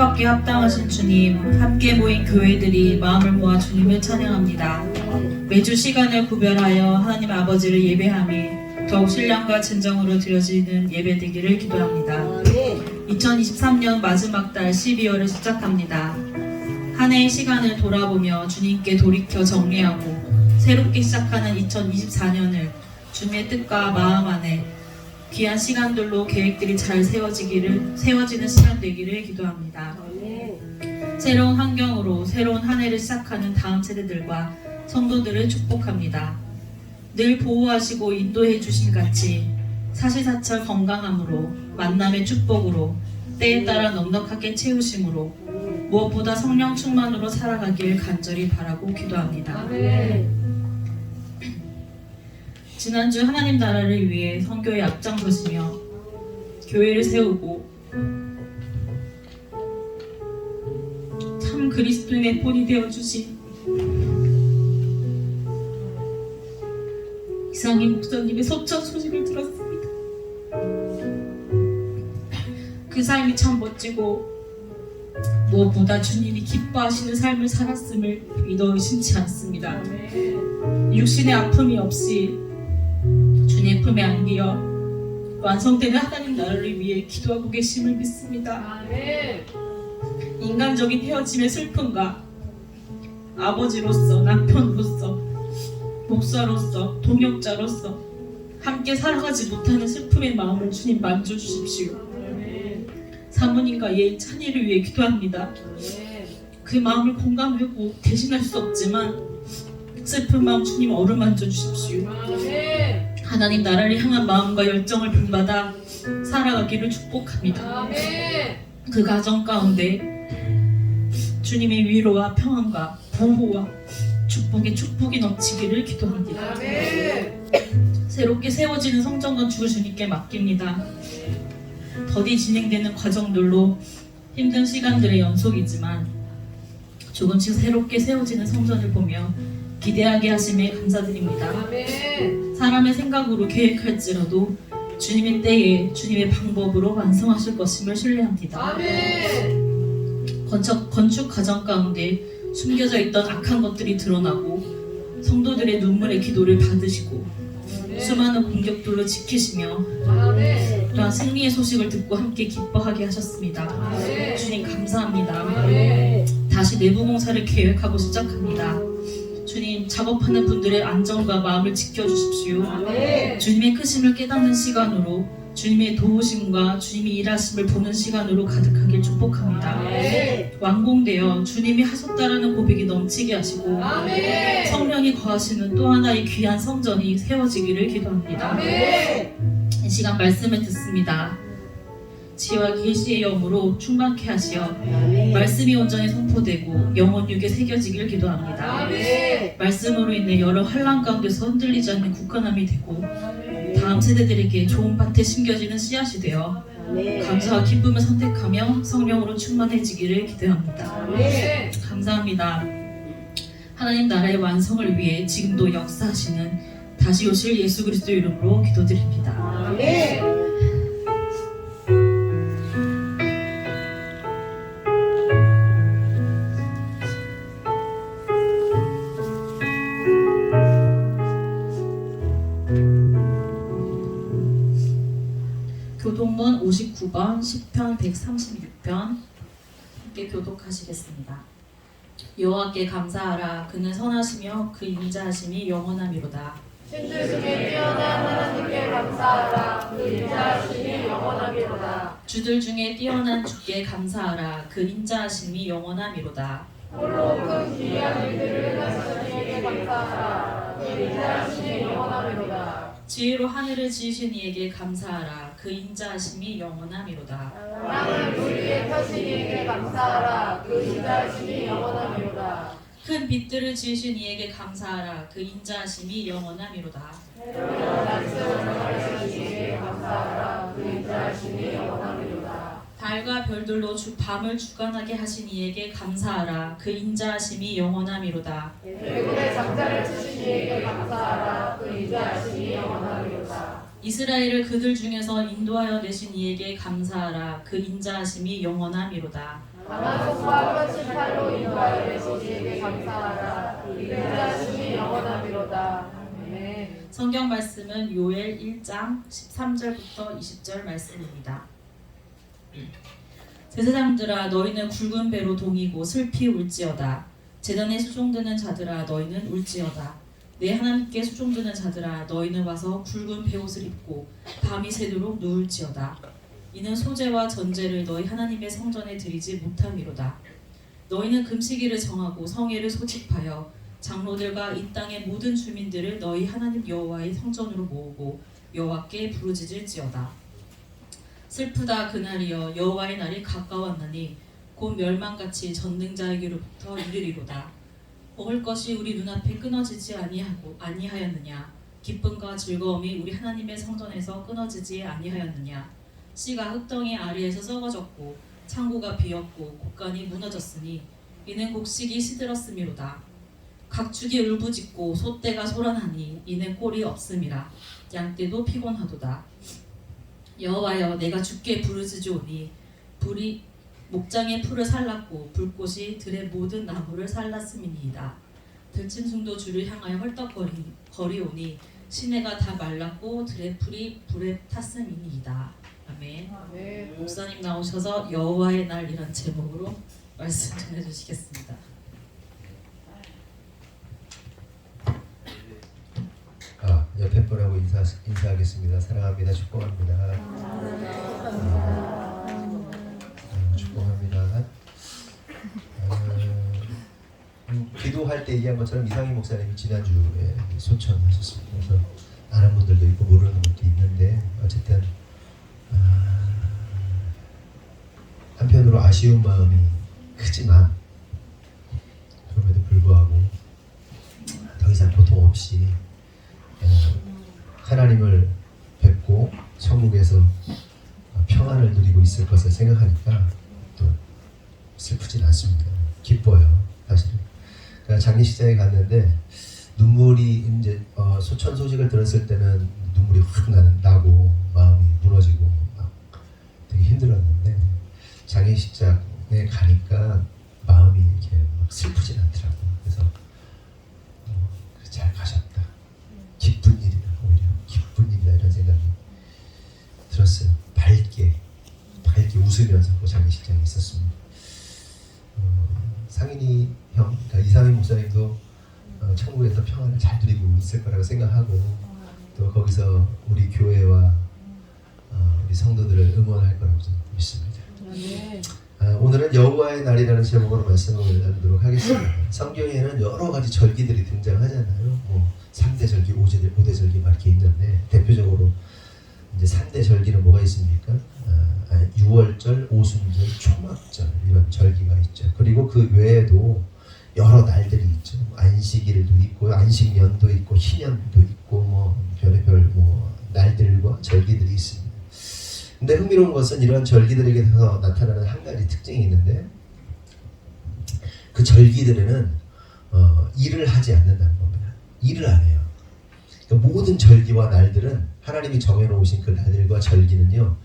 찬양받기에 합당하신 주님, 함께 모인 교회들이 마음을 모아 주님을 찬양합니다. 매주 시간을 구별하여 하나님 아버지를 예배함이 더욱 신령과 진정으로 드려지는 예배 되기를 기도합니다. 2023년 마지막 달 12월을 시작합니다. 한 해의 시간을 돌아보며 주님께 돌이켜 정리하고 새롭게 시작하는 2024년을 주님의 뜻과 마음 안에 귀한 시간들로 계획들이 잘 세워지는 시간 되기를 기도합니다. 새로운 환경으로 새로운 한 해를 시작하는 다음 세대들과 성도들을 축복합니다. 늘 보호하시고 인도해 주신 같이 사시사철 건강함으로 만남의 축복으로 때에 따라 넉넉하게 채우심으로 무엇보다 성령 충만으로 살아가길 간절히 바라고 기도합니다. 지난주 하나님 나라를 위해 선교에 앞장서시며 교회를 세우고 참 그리스도인의 본이 되어주신 이상희 목사님의 소천 소식을 들었습니다. 그 삶이 참 멋지고 무엇보다 주님이 기뻐하시는 삶을 살았음을 믿어 의심치 않습니다. 육신의 아픔이 없이 주님의 품에 안기어 완성되는 하나님 나라를 위해 기도하고 계심을 믿습니다. 인간적인 헤어짐의 슬픔과 아버지로서, 남편으로서, 목사로서, 동역자로서 함께 살아가지 못하는 슬픔의 마음을 주님 만져주십시오. 사모님과 예인 찬이를 위해 기도합니다. 그 마음을 공감하고 대신할 수 없지만 슬픈 마음 주님 어루만져 주십시오. 하나님 나라를 향한 마음과 열정을 본받아 살아가기를 축복합니다. 그 가정 가운데 주님의 위로와 평안과 보호와 축복이 넘치기를 기도합니다. 새롭게 세워지는 성전 건축을 주님께 맡깁니다. 더디 진행되는 과정들로 힘든 시간들의 연속이지만 조금씩 새롭게 세워지는 성전을 보며 기대하게 하심에 감사드립니다. 사람의 생각으로 계획할지라도 주님의 때에 주님의 방법으로 완성하실 것임을 신뢰합니다. 건축 과정 가운데 숨겨져 있던 악한 것들이 드러나고 성도들의 눈물의 기도를 받으시고 수많은 공격들로 지키시며 또한 승리의 소식을 듣고 함께 기뻐하게 하셨습니다. 주님 감사합니다. 다시 내부 공사를 계획하고 시작합니다. 주님 작업하는 분들의 안전과 마음을 지켜주십시오. 주님의 크심을 깨닫는 시간으로 주님의 도우심과 주님이 일하심을 보는 시간으로 가득하길 축복합니다. 완공되어 주님이 하셨다라는 고백이 넘치게 하시고 성령이 거하시는 또 하나의 귀한 성전이 세워지기를 기도합니다. 이 시간 말씀을 듣습니다. 지혜와 계시의 영으로 충만케 하시어 말씀이 온전히 선포되고 영혼 육에 새겨지기를 기도합니다. 말씀으로 인해 여러 환난 가운데서 흔들리지 않는 굳건함이 되고 다음 세대들에게 좋은 밭에 심겨지는 씨앗이 되어 감사와 기쁨을 선택하며 성령으로 충만해지기를 기대합니다. 감사합니다. 하나님 나라의 완성을 위해 지금도 역사하시는 다시 오실 예수 그리스도 이름으로 기도드립니다. 교독문 59번, 10편 136편 함께 교독하시겠습니다. 여호와께 감사하라. 그는 선하시며 그 인자하심이 영원하미로다. 신들 중에 뛰어난 하나님께 감사하라. 그 인자하심이 영원하미로다. 주들 중에 뛰어난 주께 감사하라. 그 인자하심이 영원하미로다. 홀로 그 기이한 일들을 하시는 이에게 감사하라. 그 인자하심이 영원하미로다. 지혜로 하늘을 지으신 이에게 감사하라. 그 인자하심이 영원하미로다. 땅을 물 위에 펴신 이에게 감사하라. 그 인자하심이 영원하미로다. 큰 빛들을 지으신 이에게 감사하라. 그 인자하심이 영원하미로다. 이에게 감사하라. 그 인자하심이 영원하미로다. 달과 별들로 밤을 주관하게 하신 이에게 감사하라. 그 인자하심이 영원하미로다. 대군의 장자를 치신 이에게 감사하라. 그 인자하심이 영원하미로다. 이스라엘을 그들 중에서 인도하여 내신 이에게 감사하라. 그 인자하심이 영원함이로다. 강한 손과 펼친 팔로 인도하여 내신 이에게 감사하라. 그 인자하심이 영원함이로다. 아멘. 성경 말씀은 요엘 1장 13절부터 20절 말씀입니다. 제사장들아 너희는 굵은 배로 동이고 슬피 울지어다. 제단에 수종드는 자들아 너희는 울지어다. 내 하나님께 수종드는 자들아 너희는 와서 굵은 베옷을 입고 밤이 새도록 누울지어다. 이는 소제와 전제를 너희 하나님의 성전에 드리지 못함이로다. 너희는 금식일을 정하고 성회를 소집하여 장로들과 이 땅의 모든 주민들을 너희 하나님 여호와의 성전으로 모으고 여호와께 부르짖을지어다. 슬프다 그날이여 여호와의 날이 가까웠나니 곧 멸망같이 전능자에게로부터 이르리로다. 먹을 것이 우리 눈앞에 끊어지지 아니하였느냐. 기쁨과 즐거움이 우리 하나님의 성전에서 끊어지지 아니하였느냐. 씨가 흙덩이 아래에서 썩어졌고 창고가 비었고 곡간이 무너졌으니 이는 곡식이 시들었음이로다. 각축이 울부짖고 소떼가 소란하니 이는 꼴이 없음이라. 양떼도 피곤하도다. 여호와여 내가 주께 부르짖으오니 불이 목장의 풀을 살랐고 불꽃이 들의 모든 나무를 살랐음이니이다. 들짐승도 주를 향하여 헐떡거리오니 시내가 다 말랐고 들의 풀이 불에 탔음이니이다. 아멘. 네. 목사님 나오셔서 여호와의 날이란 제목으로 말씀 전해주시겠습니다. 옆에 분하고 인사하겠습니다. 사랑합니다. 축복합니다. 축복합니다. 기도할 때 얘기한 것처럼 이상희 목사님이 지난주에 소천하셨습니다. 그래서 아는 분들도 있고 모르는 분도 있는데 어쨌든 한편으로 아쉬운 마음이 크지만 그럼에도 불구하고 더 이상 고통 없이 하나님을 뵙고 천국에서 평안을 누리고 있을 것을 생각하니까 또 슬프진 않습니다. 기뻐요, 사실은. 그러니까 장례식장에 갔는데 눈물이 이제 소천 소식을 들었을 때는 눈물이 확 나고 마음이 무너지고 막 되게 힘들었는데 장례식장에 가니까 마음이 이렇게 막 슬프진 않더라고요. 그래서 잘 가셨다. 기쁜 일이다. 오히려 기쁜 일이다 이런 생각이 들었어요. 밝게 웃으면서 그 장례식장에 있었습니다. 상인이 형, 그러니까 이상희 목사님도 천국에서 평안을 잘 누리고 있을 거라고 생각하고 또 거기서 우리 교회와 우리 성도들을 응원할 거라고 믿습니다. 네. 오늘은 여호와의 날이라는 제목으로 말씀을 나누도록 하겠습니다. 성경에는 여러 가지 절기들이 등장하잖아요. 뭐 3대 절기, 5대 절기 막 이렇게 있는데 대표적으로 이제 3대 절기는 뭐가 있습니까? 6월절, 오순절, 초막절 이런 절기가 있죠. 그리고 그 외에도 여러 날들이 있죠. 안식일도 있고 안식년도 있고 희년도 있고 뭐 별의별 뭐 날들과 절기들이 있습니다. 근데 흥미로운 것은 이러한 절기들에게서 나타나는 한 가지 특징이 있는데 그 절기들에는 일을 하지 않는다는 겁니다. 일을 안 해요. 그러니까 모든 절기와 날들은 하나님이 정해놓으신 그 날들과 절기는요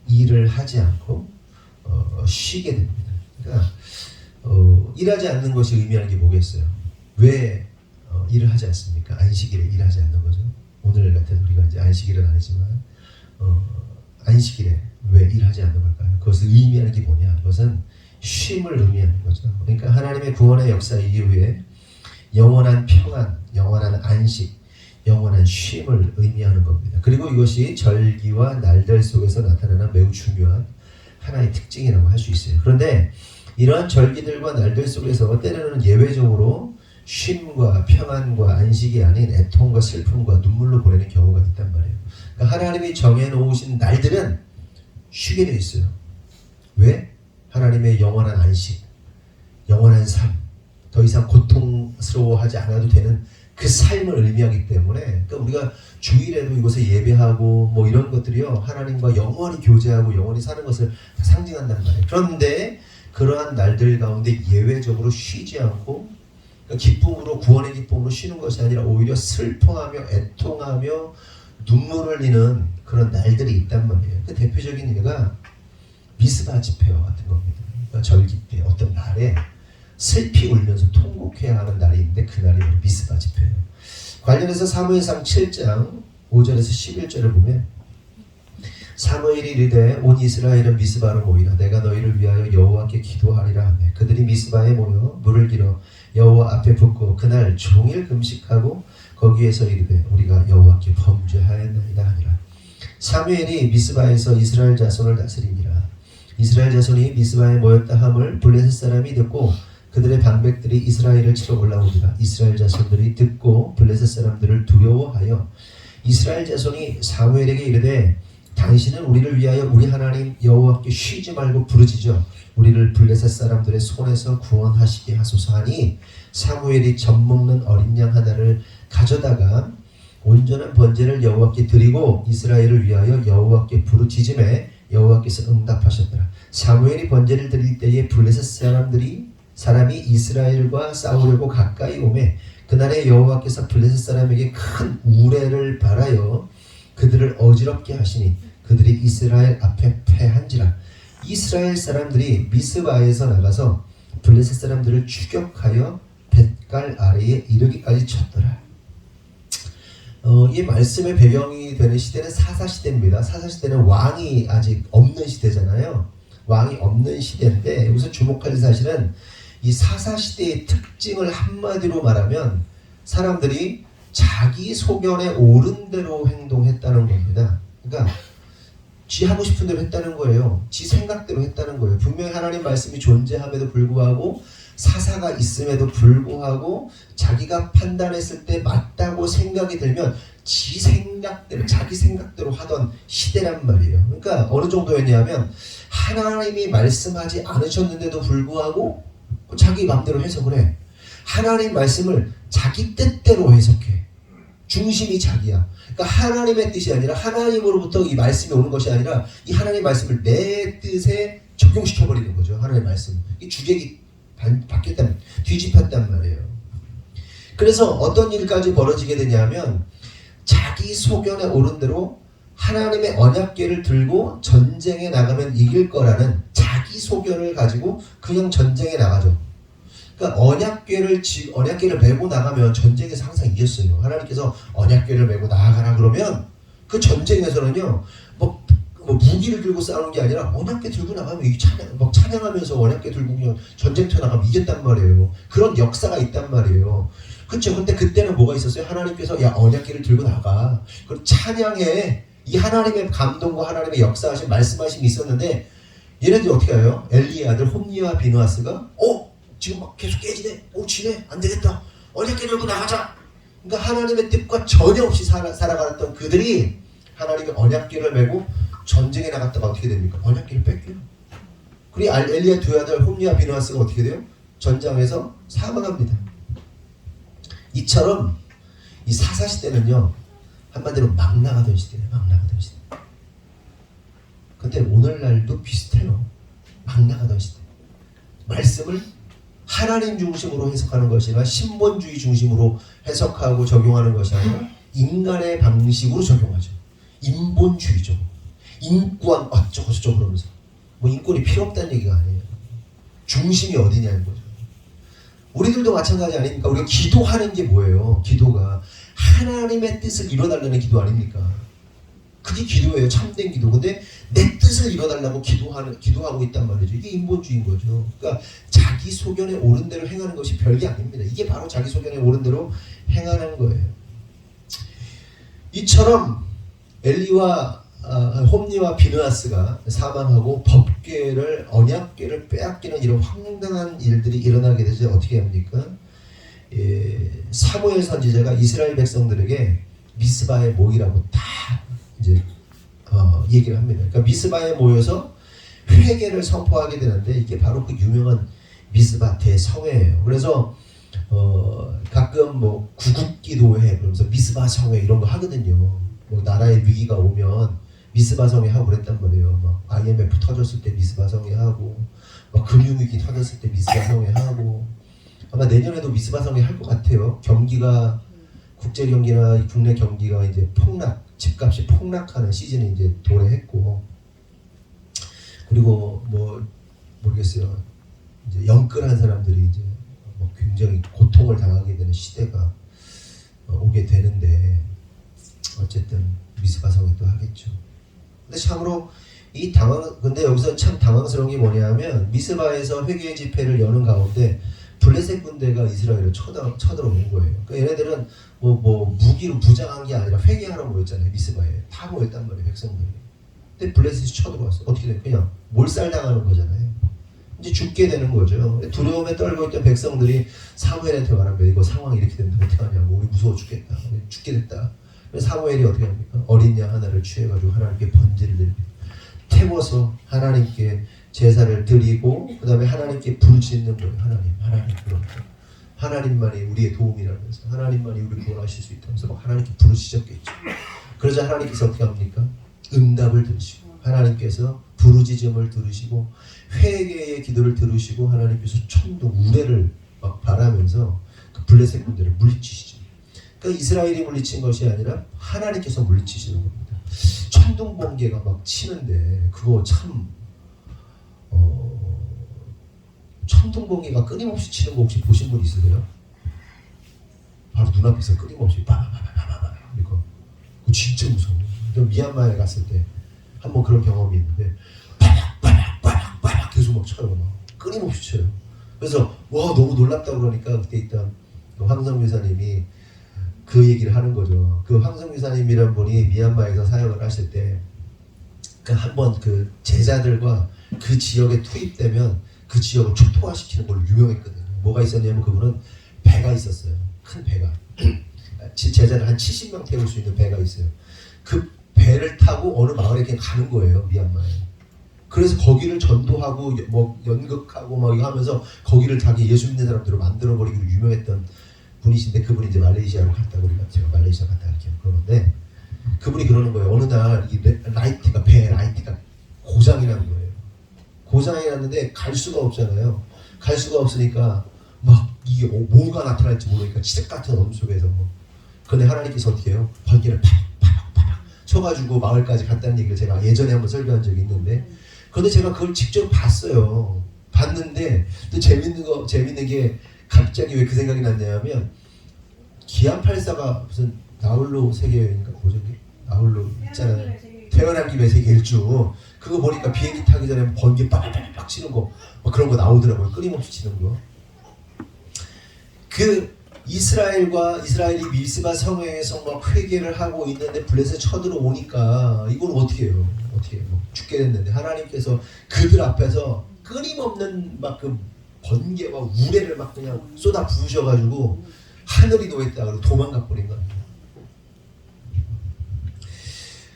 일을 하지 않고 쉬게 됩니다. 그러니까 일하지 않는 것이 의미하는 게 뭐겠어요? 왜 일을 하지 않습니까? 안식일에 일하지 않는 거죠. 오늘 같은 우리가 이제 안식일은 아니지만 안식일에 왜 일하지 않는 걸까요? 그것을 의미하는 게 뭐냐? 그것은 쉼을 의미하는 거죠. 그러니까 하나님의 구원의 역사 이후에 영원한 평안, 영원한 안식, 영원한 쉼을 의미하는 겁니다. 그리고 이것이 절기와 날들 속에서 나타나는 매우 중요한 하나의 특징이라고 할 수 있어요. 그런데 이러한 절기들과 날들 속에서 때로는 예외적으로 쉼과 평안과 안식이 아닌 애통과 슬픔과 눈물로 보내는 경우가 있단 말이에요. 그러니까 하나님이 정해놓으신 날들은 쉬게 되어 있어요. 왜? 하나님의 영원한 안식, 영원한 삶, 더 이상 고통스러워하지 않아도 되는 그 삶을 의미하기 때문에 그러니까 우리가 주일에도 이곳에 예배하고 뭐 이런 것들이요 하나님과 영원히 교제하고 영원히 사는 것을 상징한단 말이에요. 그런데 그러한 날들 가운데 예외적으로 쉬지 않고 그러니까 기쁨으로 구원의 기쁨으로 쉬는 것이 아니라 오히려 슬퍼하며 애통하며 눈물을 흘리는 그런 날들이 있단 말이에요. 그 대표적인 예가 미스바 집회와 같은 겁니다. 그러니까 절기 때 어떤 날에 슬피 울면서 통곡해야 하는 날이 있는데 그 날이 바로 미스바 집회예요. 관련해서 사무엘상 7장 5절에서 11절을 보면 사무엘이 이르되 온 이스라엘은 미스바로 모이라 내가 너희를 위하여 여호와께 기도하리라 하며 그들이 미스바에 모여 물을 길어 여호와 앞에 붓고 그날 종일 금식하고 거기에서 이르되 우리가 여호와께 범죄하였나이다 하니라. 사무엘이 미스바에서 이스라엘 자손을 다스리니라. 이스라엘 자손이 미스바에 모였다 함을 블레셋 사람이 듣고 그들의 방백들이 이스라엘을 치러 올라오니라. 이스라엘 자손들이 듣고 블레셋 사람들을 두려워하여 이스라엘 자손이 사무엘에게 이르되 당신은 우리를 위하여 우리 하나님 여호와께 쉬지 말고 부르짖어 우리를 블레셋 사람들의 손에서 구원하시게 하소서 하니 사무엘이 젖먹는 어린 양 하나를 가져다가 온전한 번제를 여호와께 드리고 이스라엘을 위하여 여호와께 부르짖음에 여호와께서 응답하셨더라. 사무엘이 번제를 드릴 때에 블레셋 사람이 이스라엘과 싸우려고 가까이 오매 그날에 여호와께서 블레셋 사람에게 큰 우레를 발하여 그들을 어지럽게 하시니 그들이 이스라엘 앞에 패한지라. 이스라엘 사람들이 미스바에서 나가서 블레셋 사람들을 추격하여 뱃갈 아래에 이르기까지 쳤더라. 이 말씀의 배경이 되는 시대는 사사시대입니다. 사사시대는 왕이 아직 없는 시대잖아요. 왕이 없는 시대인데 여기서 주목할 사실은 이 사사시대의 특징을 한마디로 말하면 사람들이 자기 소견에 옳은 대로 행동했다는 겁니다. 그러니까 지 하고 싶은 대로 했다는 거예요. 지 생각대로 했다는 거예요. 분명히 하나님 말씀이 존재함에도 불구하고 사사가 있음에도 불구하고 자기가 판단했을 때 맞다고 생각이 들면 지 생각대로 자기 생각대로 하던 시대란 말이에요. 그러니까 어느 정도였냐면 하나님이 말씀하지 않으셨는데도 불구하고 자기 마음대로 해석을 해. 하나님 말씀을 자기 뜻대로 해석해. 중심이 자기야. 그러니까 하나님의 뜻이 아니라 하나님으로부터 이 말씀이 오는 것이 아니라 이 하나님 말씀을 내 뜻에 적용시켜버리는 거죠. 하나님 말씀. 이 주객이 바뀌었단, 뒤집혔단 말이에요. 그래서 어떤 일까지 벌어지게 되냐면 자기 소견에 오른 대로 하나님의 언약궤를 들고 전쟁에 나가면 이길 거라는 자기 소견을 가지고 그냥 전쟁에 나가죠. 그러니까 언약궤를 메고 나가면 전쟁에서 항상 이겼어요. 하나님께서 언약궤를 메고 나아가라 그러면 그 전쟁에서는요, 뭐 무기를 들고 싸우는 게 아니라 언약궤 들고 나가면 이 찬양하면서 언약궤 들고 그냥 전쟁터 나가면 이겼단 말이에요. 그런 역사가 있단 말이에요. 그렇죠. 근데 그때는 뭐가 있었어요? 하나님께서 야 언약궤를 들고 나가. 그럼 찬양해. 이 하나님의 감동과 하나님의 역사하신 말씀하심이 있었는데 얘네들이 어떻게 해요? 엘리의 아들 홈니와 비누아스가 지금 막 계속 깨지네. 지네. 안 되겠다. 언약궤 들고 나가자. 그러니까 하나님의 뜻과 전혀 없이 살아갔던 그들이 하나님의 언약궤를 메고 전쟁에 나갔다가 어떻게 됩니까? 언약궤를 뺏겨요. 그리고 엘리의 두 아들 홈니와 비누아스가 어떻게 돼요? 전장에서 사망합니다. 이처럼 이 사사시대는요 한마디로 막 나가던 시대예요. 막 나가던 시대. 근데 오늘날도 비슷해요. 막 나가던 시대. 말씀을 하나님 중심으로 해석하는 것이 아니라 신본주의 중심으로 해석하고 적용하는 것이 아니라 인간의 방식으로 적용하죠. 인본주의죠. 인권 어쩌고 저쩌고 그러면서 뭐 인권이 필요 없다는 얘기가 아니에요. 중심이 어디냐는 거죠. 우리들도 마찬가지 아닙니까? 우리가 기도하는 게 뭐예요? 기도가 하나님의 뜻을 이뤄달라는 기도 아닙니까? 그게 기도예요. 참된 기도. 근데 내 뜻을 이뤄달라고 기도하고 있단 말이죠. 이게 인본주의인 거죠. 그러니까 자기 소견에 옳은 대로 행하는 것이 별게 아닙니다. 이게 바로 자기 소견에 옳은 대로 행하는 거예요. 이처럼 엘리와 홈니와 비느하스가 사망하고 법궤를 언약궤를 빼앗기는 이런 황당한 일들이 일어나게 되죠. 어떻게 합니까? 사무엘 선지자가 이스라엘 백성들에게 미스바에 모이라고 다 이제 얘기를 합니다. 그러니까 미스바에 모여서 회개를 선포하게 되는데 이게 바로 그 유명한 미스바 대성회예요. 그래서 가끔 뭐 구국기도회 그러면서 미스바 성회 이런 거 하거든요. 뭐 나라에 위기가 오면 미스바 성회 하고 그랬단 말이에요. 막 IMF 터졌을 때 미스바 성회 하고, 막 금융위기 터졌을 때 미스바 성회 하고, 아마 내년에도 미스바 성회 할 것 같아요. 경기가 국제 경기나 국내 경기가 이제 폭락, 집값이 폭락하는 시즌이 이제 도래했고, 그리고 뭐 모르겠어요. 이제 영끌한 사람들이 이제 뭐 굉장히 고통을 당하게 되는 시대가 오게 되는데, 어쨌든 미스바 성에 또 하겠죠. 근데 참으로 근데 여기서 참 당황스러운 게 뭐냐면, 미스바에서 회개 집회를 여는 가운데 블레셋 군대가 이스라엘을 쳐들어온 거예요. 그러니까 얘네들은 뭐 무기로 무장한 게 아니라 회개하러 모였잖아요. 미스바에 다 모였단 말이에요, 백성들이. 근데 블레셋이 쳐들어왔어. 어떻게 돼? 그냥 몰살당하는 거잖아요. 이제 죽게 되는 거죠. 두려움에 떨고 있던 백성들이 사무엘한테 말하면, 이거 상황이 이렇게 되는데 어떡하냐고, 우리 무서워 죽겠다, 우리 죽게 됐다. 그래서 사무엘이 어떻게 합니까? 어린 양 하나를 취해가지고 하나님께 번제를 드립니다. 태워서 하나님께 제사를 드리고, 그 다음에 하나님께 부르짖는 거예요. 하나님 그러니까 하나님만이 우리의 도움이라면서, 하나님만이 우리를 구원하실 수 있다면서 막 하나님께 부르짖었겠죠. 그러자 하나님께서 어떻게 합니까? 응답을 들으시고, 하나님께서 부르짖음을 들으시고, 회개의 기도를 들으시고, 하나님께서 천둥 우레를 막 바라면서 그 블레셋 군대를 물리치시죠. 그러니까 이스라엘이 물리친 것이 아니라 하나님께서 물리치시는 겁니다. 천둥 번개가 막 치는데, 그거 참 천둥 번개가 끊임없이 치는 거 혹시 보신 분 있으세요? 바로 눈앞에서 끊임없이 빠바바바바바 이거. 그거 진짜 무서워요. 미얀마에 갔을 때 한번 그런 경험이 있는데, 빠박빠박 계속 막 쳐요. 막 끊임없이 쳐요. 그래서 와 너무 놀랍다 그러니까, 그때 있던 황성 교사님이 그 얘기를 하는 거죠. 그 황성 교사님이란 분이 미얀마에서 사역을 하실 때 한번 그 제자들과 그 지역에 투입되면 그 지역을 초토화시키는 걸로 유명했거든요. 뭐가 있었냐면, 그분은 배가 있었어요. 큰 배가. 제자를 한 70명 태울 수 있는 배가 있어요. 그 배를 타고 어느 마을에 그냥 가는 거예요, 미얀마에. 그래서 거기를 전도하고 뭐 연극하고 막 이거 하면서 거기를 자기 예수 믿는 사람들을 만들어 버리기로 유명했던 분이신데, 그분이 이제 말레이시아로 갔다고, 우리가 제가 말레이시아 갔다 이렇게 그러는데, 그분이 그러는 거예요. 어느 날 이 배 라이트가 고장이 난 거예요. 고장이 났는데 갈 수가 없잖아요. 갈 수가 없으니까 막 이게 뭐가 나타날지 모르니까 치석 같은 어둠 속에서. 근데 하나님께서 어떻게 해요? 번개를 팍팍팍 쳐가지고 마을까지 갔다는 얘기를 제가 예전에 한번 설교한 적이 있는데, 그런데 제가 그걸 직접 봤어요. 봤는데 또 재밌는 게, 갑자기 왜 그 생각이 났냐면, 기안 84가 무슨 나홀로 세계여행인가, 뭐죠? 나홀로 있잖아요. 태어난 김에 세계 일주. 그거 보니까 비행기 타기 전에 번개 빡빡빡 치는 거, 막 그런 거 나오더라고요. 끊임없이 치는 거. 그 이스라엘이 미스바 성에서 막 회개를 하고 있는데 블레셋 쳐들어오니까 이건 어떻게 해요? 어떻게 해요? 죽게 됐는데 하나님께서 그들 앞에서 끊임없는 막 그 번개와 우레를 막 그냥 쏟아 부으셔가지고 하늘이 놓였다 그러고 도망가 버린 겁니다.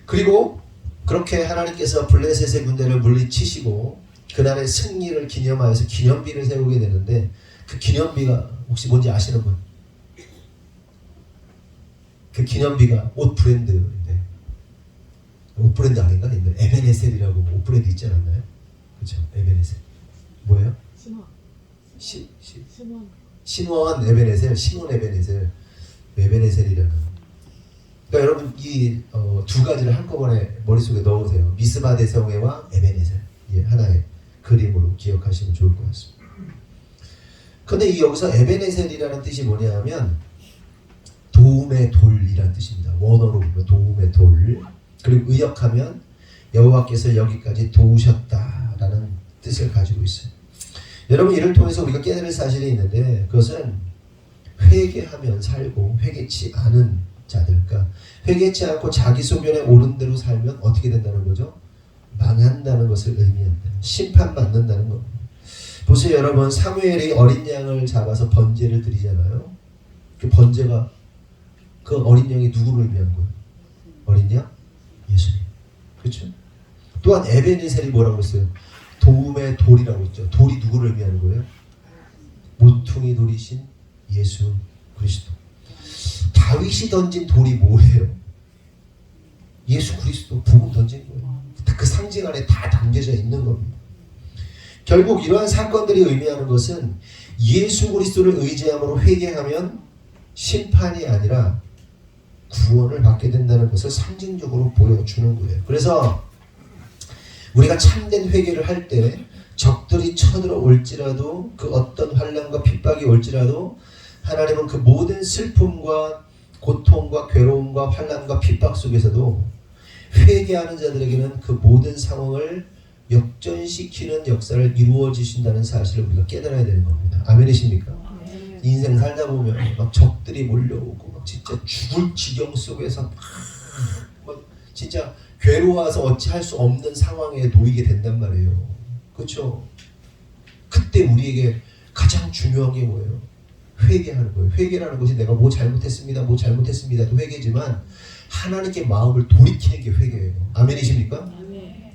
그리고 그렇게 하나님께서 블레셋의 군대를 물리치시고 그날의 승리를 기념하여서 기념비를 세우게 되는데, 그 기념비가 혹시 뭔지 아시는 분? 그 기념비가 옷 브랜드인데, 옷 브랜드 아닌가? 에베네셀이라고 옷 브랜드 있지 않았나요? 그렇죠, 에베네셀. 뭐예요? 신원 에베네셀, 신원 에베네셀이라는. 그러니까 여러분 이 두 가지를 한꺼번에 머릿속에 넣으세요. 미스바 대성회와 에베네셀, 하나의 그림으로 기억하시면 좋을 것 같습니다. 근데 이 여기서 에베네셀이라는 뜻이 뭐냐면 도움의 돌이라는 뜻입니다. 원어로 보면 도움의 돌. 그리고 의역하면 여호와께서 여기까지 도우셨다라는 뜻을 가지고 있어요. 여러분, 이를 통해서 우리가 깨달을 사실이 있는데, 그것은 회개하면 살고 회개치 않은 자들, 그러니까 회개치 않고 자기 소견에 옳은 대로 살면 어떻게 된다는 거죠? 망한다는 것을 의미한다. 심판받는다는 겁니다. 보세요 여러분, 사무엘이 어린 양을 잡아서 번제를 드리잖아요. 그 번제가, 그 어린 양이 누구를 의미하는 거예요? 어린 양? 예수님. 그렇죠? 또한 에베네셀이 뭐라고 했어요? 도움의 돌이라고 했죠. 돌이 누구를 의미하는 거예요? 모퉁이 돌이신 예수 그리스도. 다윗이 던진 돌이 뭐예요? 예수 그리스도, 복음 던진 거예요. 그 상징 안에 다 담겨져 있는 겁니다. 결국 이러한 사건들이 의미하는 것은 예수 그리스도를 의지함으로 회개하면 심판이 아니라 구원을 받게 된다는 것을 상징적으로 보여주는 거예요. 그래서 우리가 참된 회개를 할 때 적들이 쳐들어올지라도 그 어떤 환난과 핍박이 올지라도 하나님은 그 모든 슬픔과 고통과 괴로움과 환난과 핍박 속에서도 회개하는 자들에게는 그 모든 상황을 역전시키는 역사를 이루어 주신다는 사실을 우리가 깨달아야 되는 겁니다. 아멘이십니까? 인생 살다 보면 막 적들이 몰려오고 막 진짜 죽을 지경 속에서 막 진짜 괴로워서 어찌할 수 없는 상황에 놓이게 된단 말이에요. 그렇죠? 그때 우리에게 가장 중요한 게 뭐예요? 회개하는 거예요. 회개라는 것이 내가 뭐 잘못했습니다도 회개지만 하나님께 마음을 돌이키는 게 회개예요. 아멘이십니까?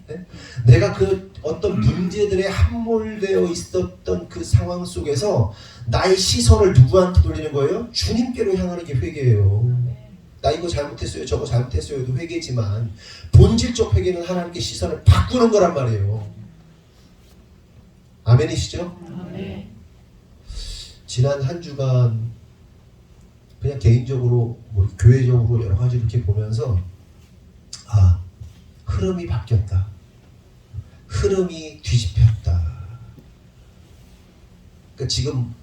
네? 내가 그 어떤 문제들에 함몰되어 있었던 그 상황 속에서 나의 시선을 누구한테 돌리는 거예요? 주님께로 향하는 게 회개예요. 나 이거 잘못했어요, 저거 잘못했어요도 회개지만 본질적 회개는 하나님께 시선을 바꾸는 거란 말이에요. 아멘이시죠? 아멘. 지난 한 주간 그냥 개인적으로 뭐 교회적으로 여러 가지 이렇게 보면서 흐름이 바뀌었다. 흐름이 뒤집혔다. 그러니까 지금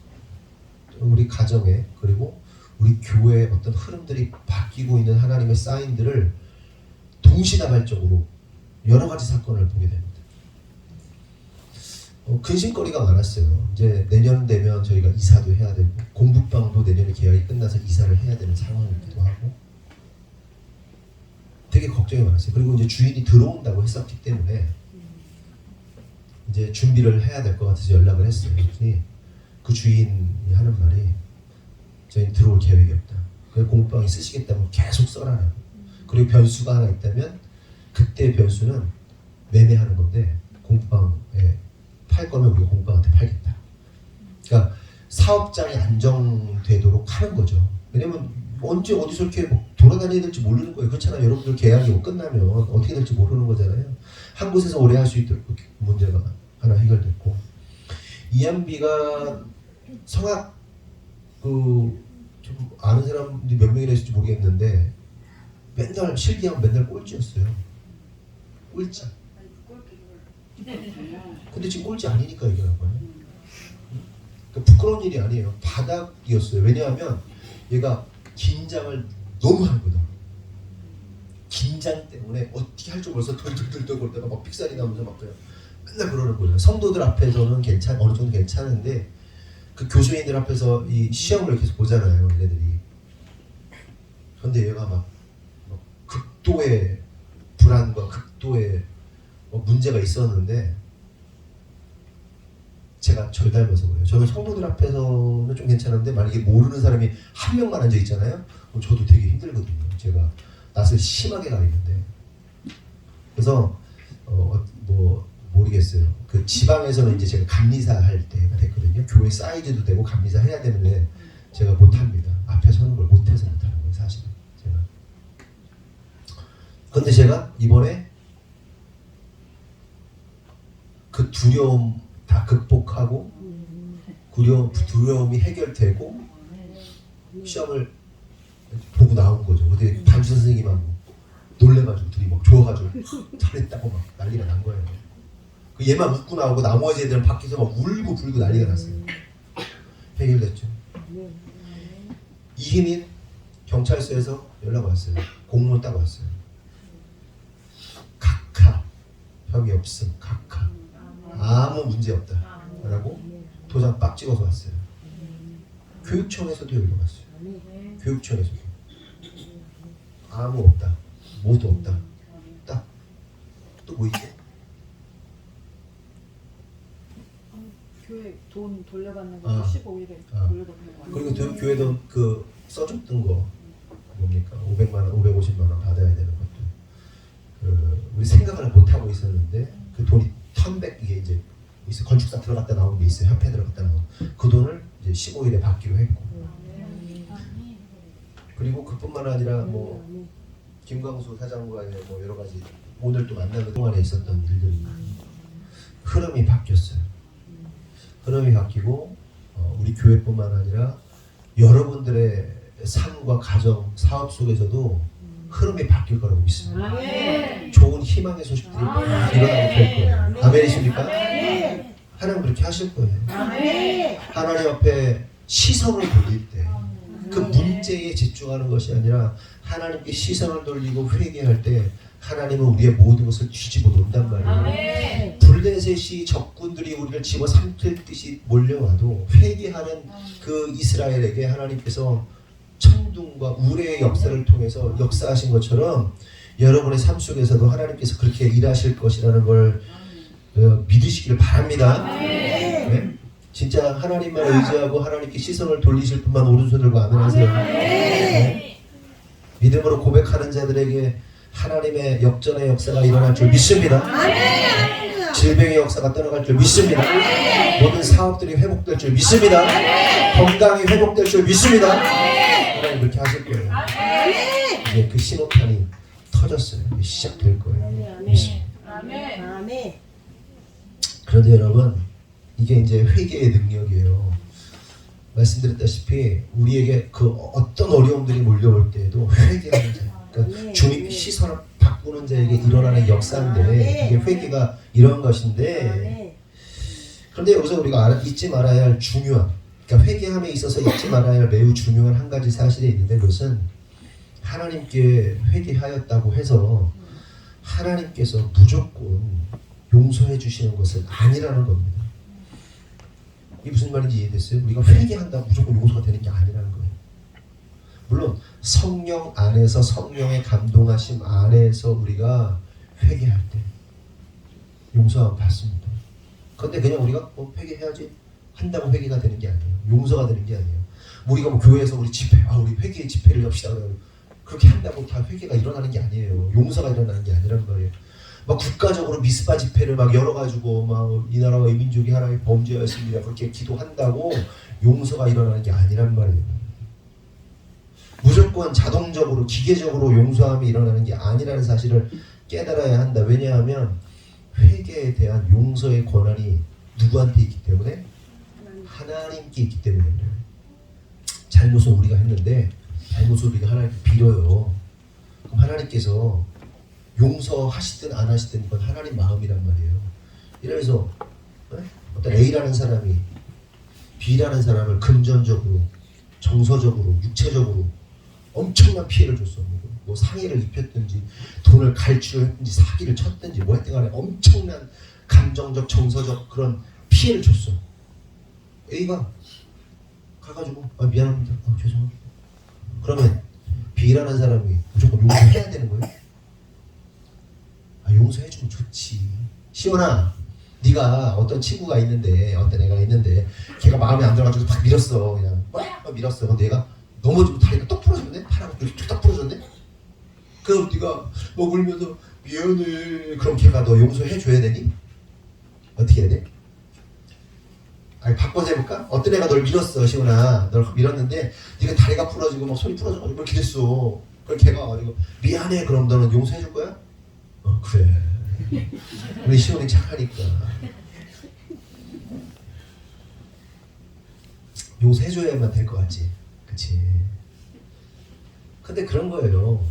우리 가정에 그리고 우리 교회의 어떤 흐름들이 바뀌고 있는 하나님의 사인들을 동시다발적으로 여러 가지 사건을 보게 됩니다. 근심거리가 많았어요. 이제 내년 되면 저희가 이사도 해야 되고 공부방도 내년에 계약이 끝나서 이사를 해야 되는 상황이기도 하고 되게 걱정이 많았어요. 그리고 이제 주인이 들어온다고 했었기 때문에 이제 준비를 해야 될 것 같아서 연락을 했어요. 그랬더니 그 주인이 하는 말이 저희는 들어올 계획이 없다. 그래서 공부방이 쓰시겠다면 계속 써라라고. 그리고 변수가 하나 있다면 그때 변수는 매매하는 건데 공부방에 팔 거면 우리가 공부방한테 팔겠다. 그러니까 사업장이 안정되도록 하는 거죠. 왜냐면 언제 어디서 이렇게 돌아다녀야 될지 모르는 거예요. 그렇잖아요. 여러분들 계약이 뭐 끝나면 어떻게 될지 모르는 거잖아요. 한 곳에서 오래 할 수 있도록 문제가 하나 해결됐고 이한비가 성악 좀 아는 사람들이 몇 명이나 있을지 모르겠는데 맨날 실기하면 맨날 꼴찌였어요. 꼴찌. 근데 지금 꼴찌 아니니까 얘기하는 거예요. 그러니까 부끄러운 일이 아니에요. 바닥이었어요. 왜냐하면 얘가 긴장을 너무 하거든. 긴장 때문에 어떻게 할 줄 몰라서 덜덜덜 거리다가 막 픽살이 나면서 막 그냥 맨날 그러는 거예요. 성도들 앞에서는 어느 정도 괜찮은데 그 교수님들 앞에서 이 시험을 계속 보잖아요, 얘네들이. 그런데 얘가 막 극도의 불안과 극도의 문제가 있었는데 제가 절 닮아서 그래요. 저는 성도들 앞에서는 좀 괜찮은데 만약에 모르는 사람이 한 명만 앉아 있잖아요. 그럼 저도 되게 힘들거든요. 제가 낯을 심하게 가리는데. 그래서 모르겠어요. 그 지방에서는 이제 제가 감리사 할 때가 됐거든요. 교회 사이즈도 되고 감리사 해야 되는데 제가 못합니다. 앞에 서는 걸 못해서 못하는 거예요, 사실은. 제가. 근데 제가 이번에 그 두려움 다 극복하고 두려움이 해결되고 시험을 보고 나온 거죠. 근데 담임 선생님하고 놀래가지고 둘이 막 좋아가지고 잘했다고 막 난리가 난 거예요. 그 얘만 웃고 나오고 나머지 애들은 밖에서 막 울고 불고 난리가 났어요. 해결됐죠. 이희민 경찰서에서 연락 왔어요. 공문 딱 왔어요. 각하 혐의 없음. 각하 아무 문제 없다 라고 도장 빡 찍어서 왔어요. 교육청에서도 연락 왔어요. 교육청에서도 아무 없다. 모두 없다. 딱 또 뭐 있지? 교회 돈 돌려받는 거 15일에 돌려받는 거. 그리고 교회도 그 써줬던 거 뭡니까? 500만 원, 550만 원 받아야 되는 것도 우리 생각을 못 하고 있었는데 그 돈이 턴백 이게 이제 있어. 건축사 들어갔다 나온 게 있어요. 협회 들어갔다 나온 그 돈을 이제 15일에 받기로 했고. 그리고 그뿐만 아니라 뭐 김광수 사장과의 뭐 여러 가지 오늘 또 만나는 동안에 있었던 일들이 흐름이 바뀌었어요. 흐름이 바뀌고 우리 교회뿐만 아니라 여러분들의 삶과 가정, 사업 속에서도 흐름이 바뀔 거라고 믿습니다. 아멘. 좋은 희망의 소식들이 일어나게 될 거예요. 아멘이십니까? 하나님 그렇게 하실 거예요. 하나님 앞에 시선을 돌릴 때 그 문제에 집중하는 것이 아니라 하나님께 시선을 돌리고 회개할 때 하나님은 우리의 모든 것을 뒤집어 놓는단 말이에요. 블레셋이 적군들이 우리를 집어삼킬 듯이 몰려와도 회개하는 그 이스라엘에게 하나님께서 천둥과 우레의 역사를 통해서 역사하신 것처럼 여러분의 삶 속에서도 하나님께서 그렇게 일하실 것이라는 걸 믿으시길 바랍니다. 네? 진짜 하나님만 의지하고 하나님께 시선을 돌리실 분만 오른손 들고 아멘 하세요. 네? 믿음으로 고백하는 자들에게 하나님의 역전의 역사가 일어날 줄 믿습니다. 질병의 역사가 떠나갈 줄 믿습니다. 모든 사업들이 회복될 줄 믿습니다. 건강이 회복될 줄 믿습니다. 하나님 그렇게 하실 거예요. 이제 그 신호탄이 터졌어요. 이제 시작될 거예요. 믿습니다. 그런데 여러분, 이게 이제 회개의 능력이에요. 말씀드렸다시피 우리에게 그 어떤 어려움들이 몰려올 때에도 회개하는 자, 그러니까 주님의 시선을 바꾸는 자에게 일어나는 역사인데 이게 회개가 이런 것인데, 그런데 여기서 우리가 잊지 말아야 할 중요한, 그러니까 회개함에 있어서 잊지 말아야 할 매우 중요한 한 가지 사실이 있는데, 그것은 하나님께 회개하였다고 해서 하나님께서 무조건 용서해 주시는 것은 아니라는 겁니다. 이게 무슨 말인지 이해됐어요? 우리가 회개한다고 무조건 용서가 되는 게 아니라는 거예요. 물론 성령 안에서, 성령의 감동하심 안에서 우리가 회개할 때 용서함 받습니다. 그런데 그냥 우리가 회개해야지 한다고 회개가 되는 게 아니에요. 용서가 되는 게 아니에요. 우리가 교회에서 우리 집회, 우리 회개의 집회를 합시다, 그렇게 한다고 다 회개가 일어나는 게 아니에요. 용서가 일어나는 게 아니란 말이에요. 막 국가적으로 미스바 집회를 막 열어가지고 막 이 나라와 이 민족이 하나의 범죄였습니다, 그렇게 기도한다고 용서가 일어나는 게 아니란 말이에요. 무조건 자동적으로 기계적으로 용서함이 일어나는 게 아니라는 사실을 깨달아야 한다. 왜냐하면 회개에 대한 용서의 권한이 누구한테 있기 때문에? 하나님께 있기 때문입니다. 잘못은 우리가 했는데 잘못을 우리가 하나님께 빌어요. 그럼 하나님께서 용서하시든 안 하시든 이건 하나님 마음이란 말이에요. 이래서 어떤 A라는 사람이 B라는 사람을 금전적으로, 정서적으로, 육체적으로 엄청난 피해를 줬어. 뭐 상해를 입혔든지 돈을 갈취를 했든지 사기를 쳤든지 뭐 했든 간에 엄청난 감정적, 정서적 그런 피해를 줬어. A가 가가지고 미안합니다, 죄송합니다. 그러면 B라는 사람이 무조건 용서해야 되는 거예요? 용서해주면 좋지. 시원아, 네가 어떤 친구가 있는데, 어떤 애가 있는데 걔가 마음에 안 들어가지고 막 밀었어. 그냥 막 밀었어. 근데 얘가 넘어지고 다리가 똑 부러졌네? 팔하고 이렇게 뚝딱 부러졌네? 그럼 네가 뭐 울면서 미안해. 그럼 걔가 너 용서해줘야 되니? 어떻게 해야 돼? 아니 바꿔서 해볼까? 어떤 애가 널 밀었어. 시원아, 널 밀었는데 네가 다리가 부러지고 막 손이 부러져가지고 이렇게 됐어. 그럼 걔가 가지고 미안해. 그럼 너는 용서해줄 거야? 그래. 우리 시원이 착하니까 용서해줘야만 될 것 같지, 그치? 근데 그런 거예요.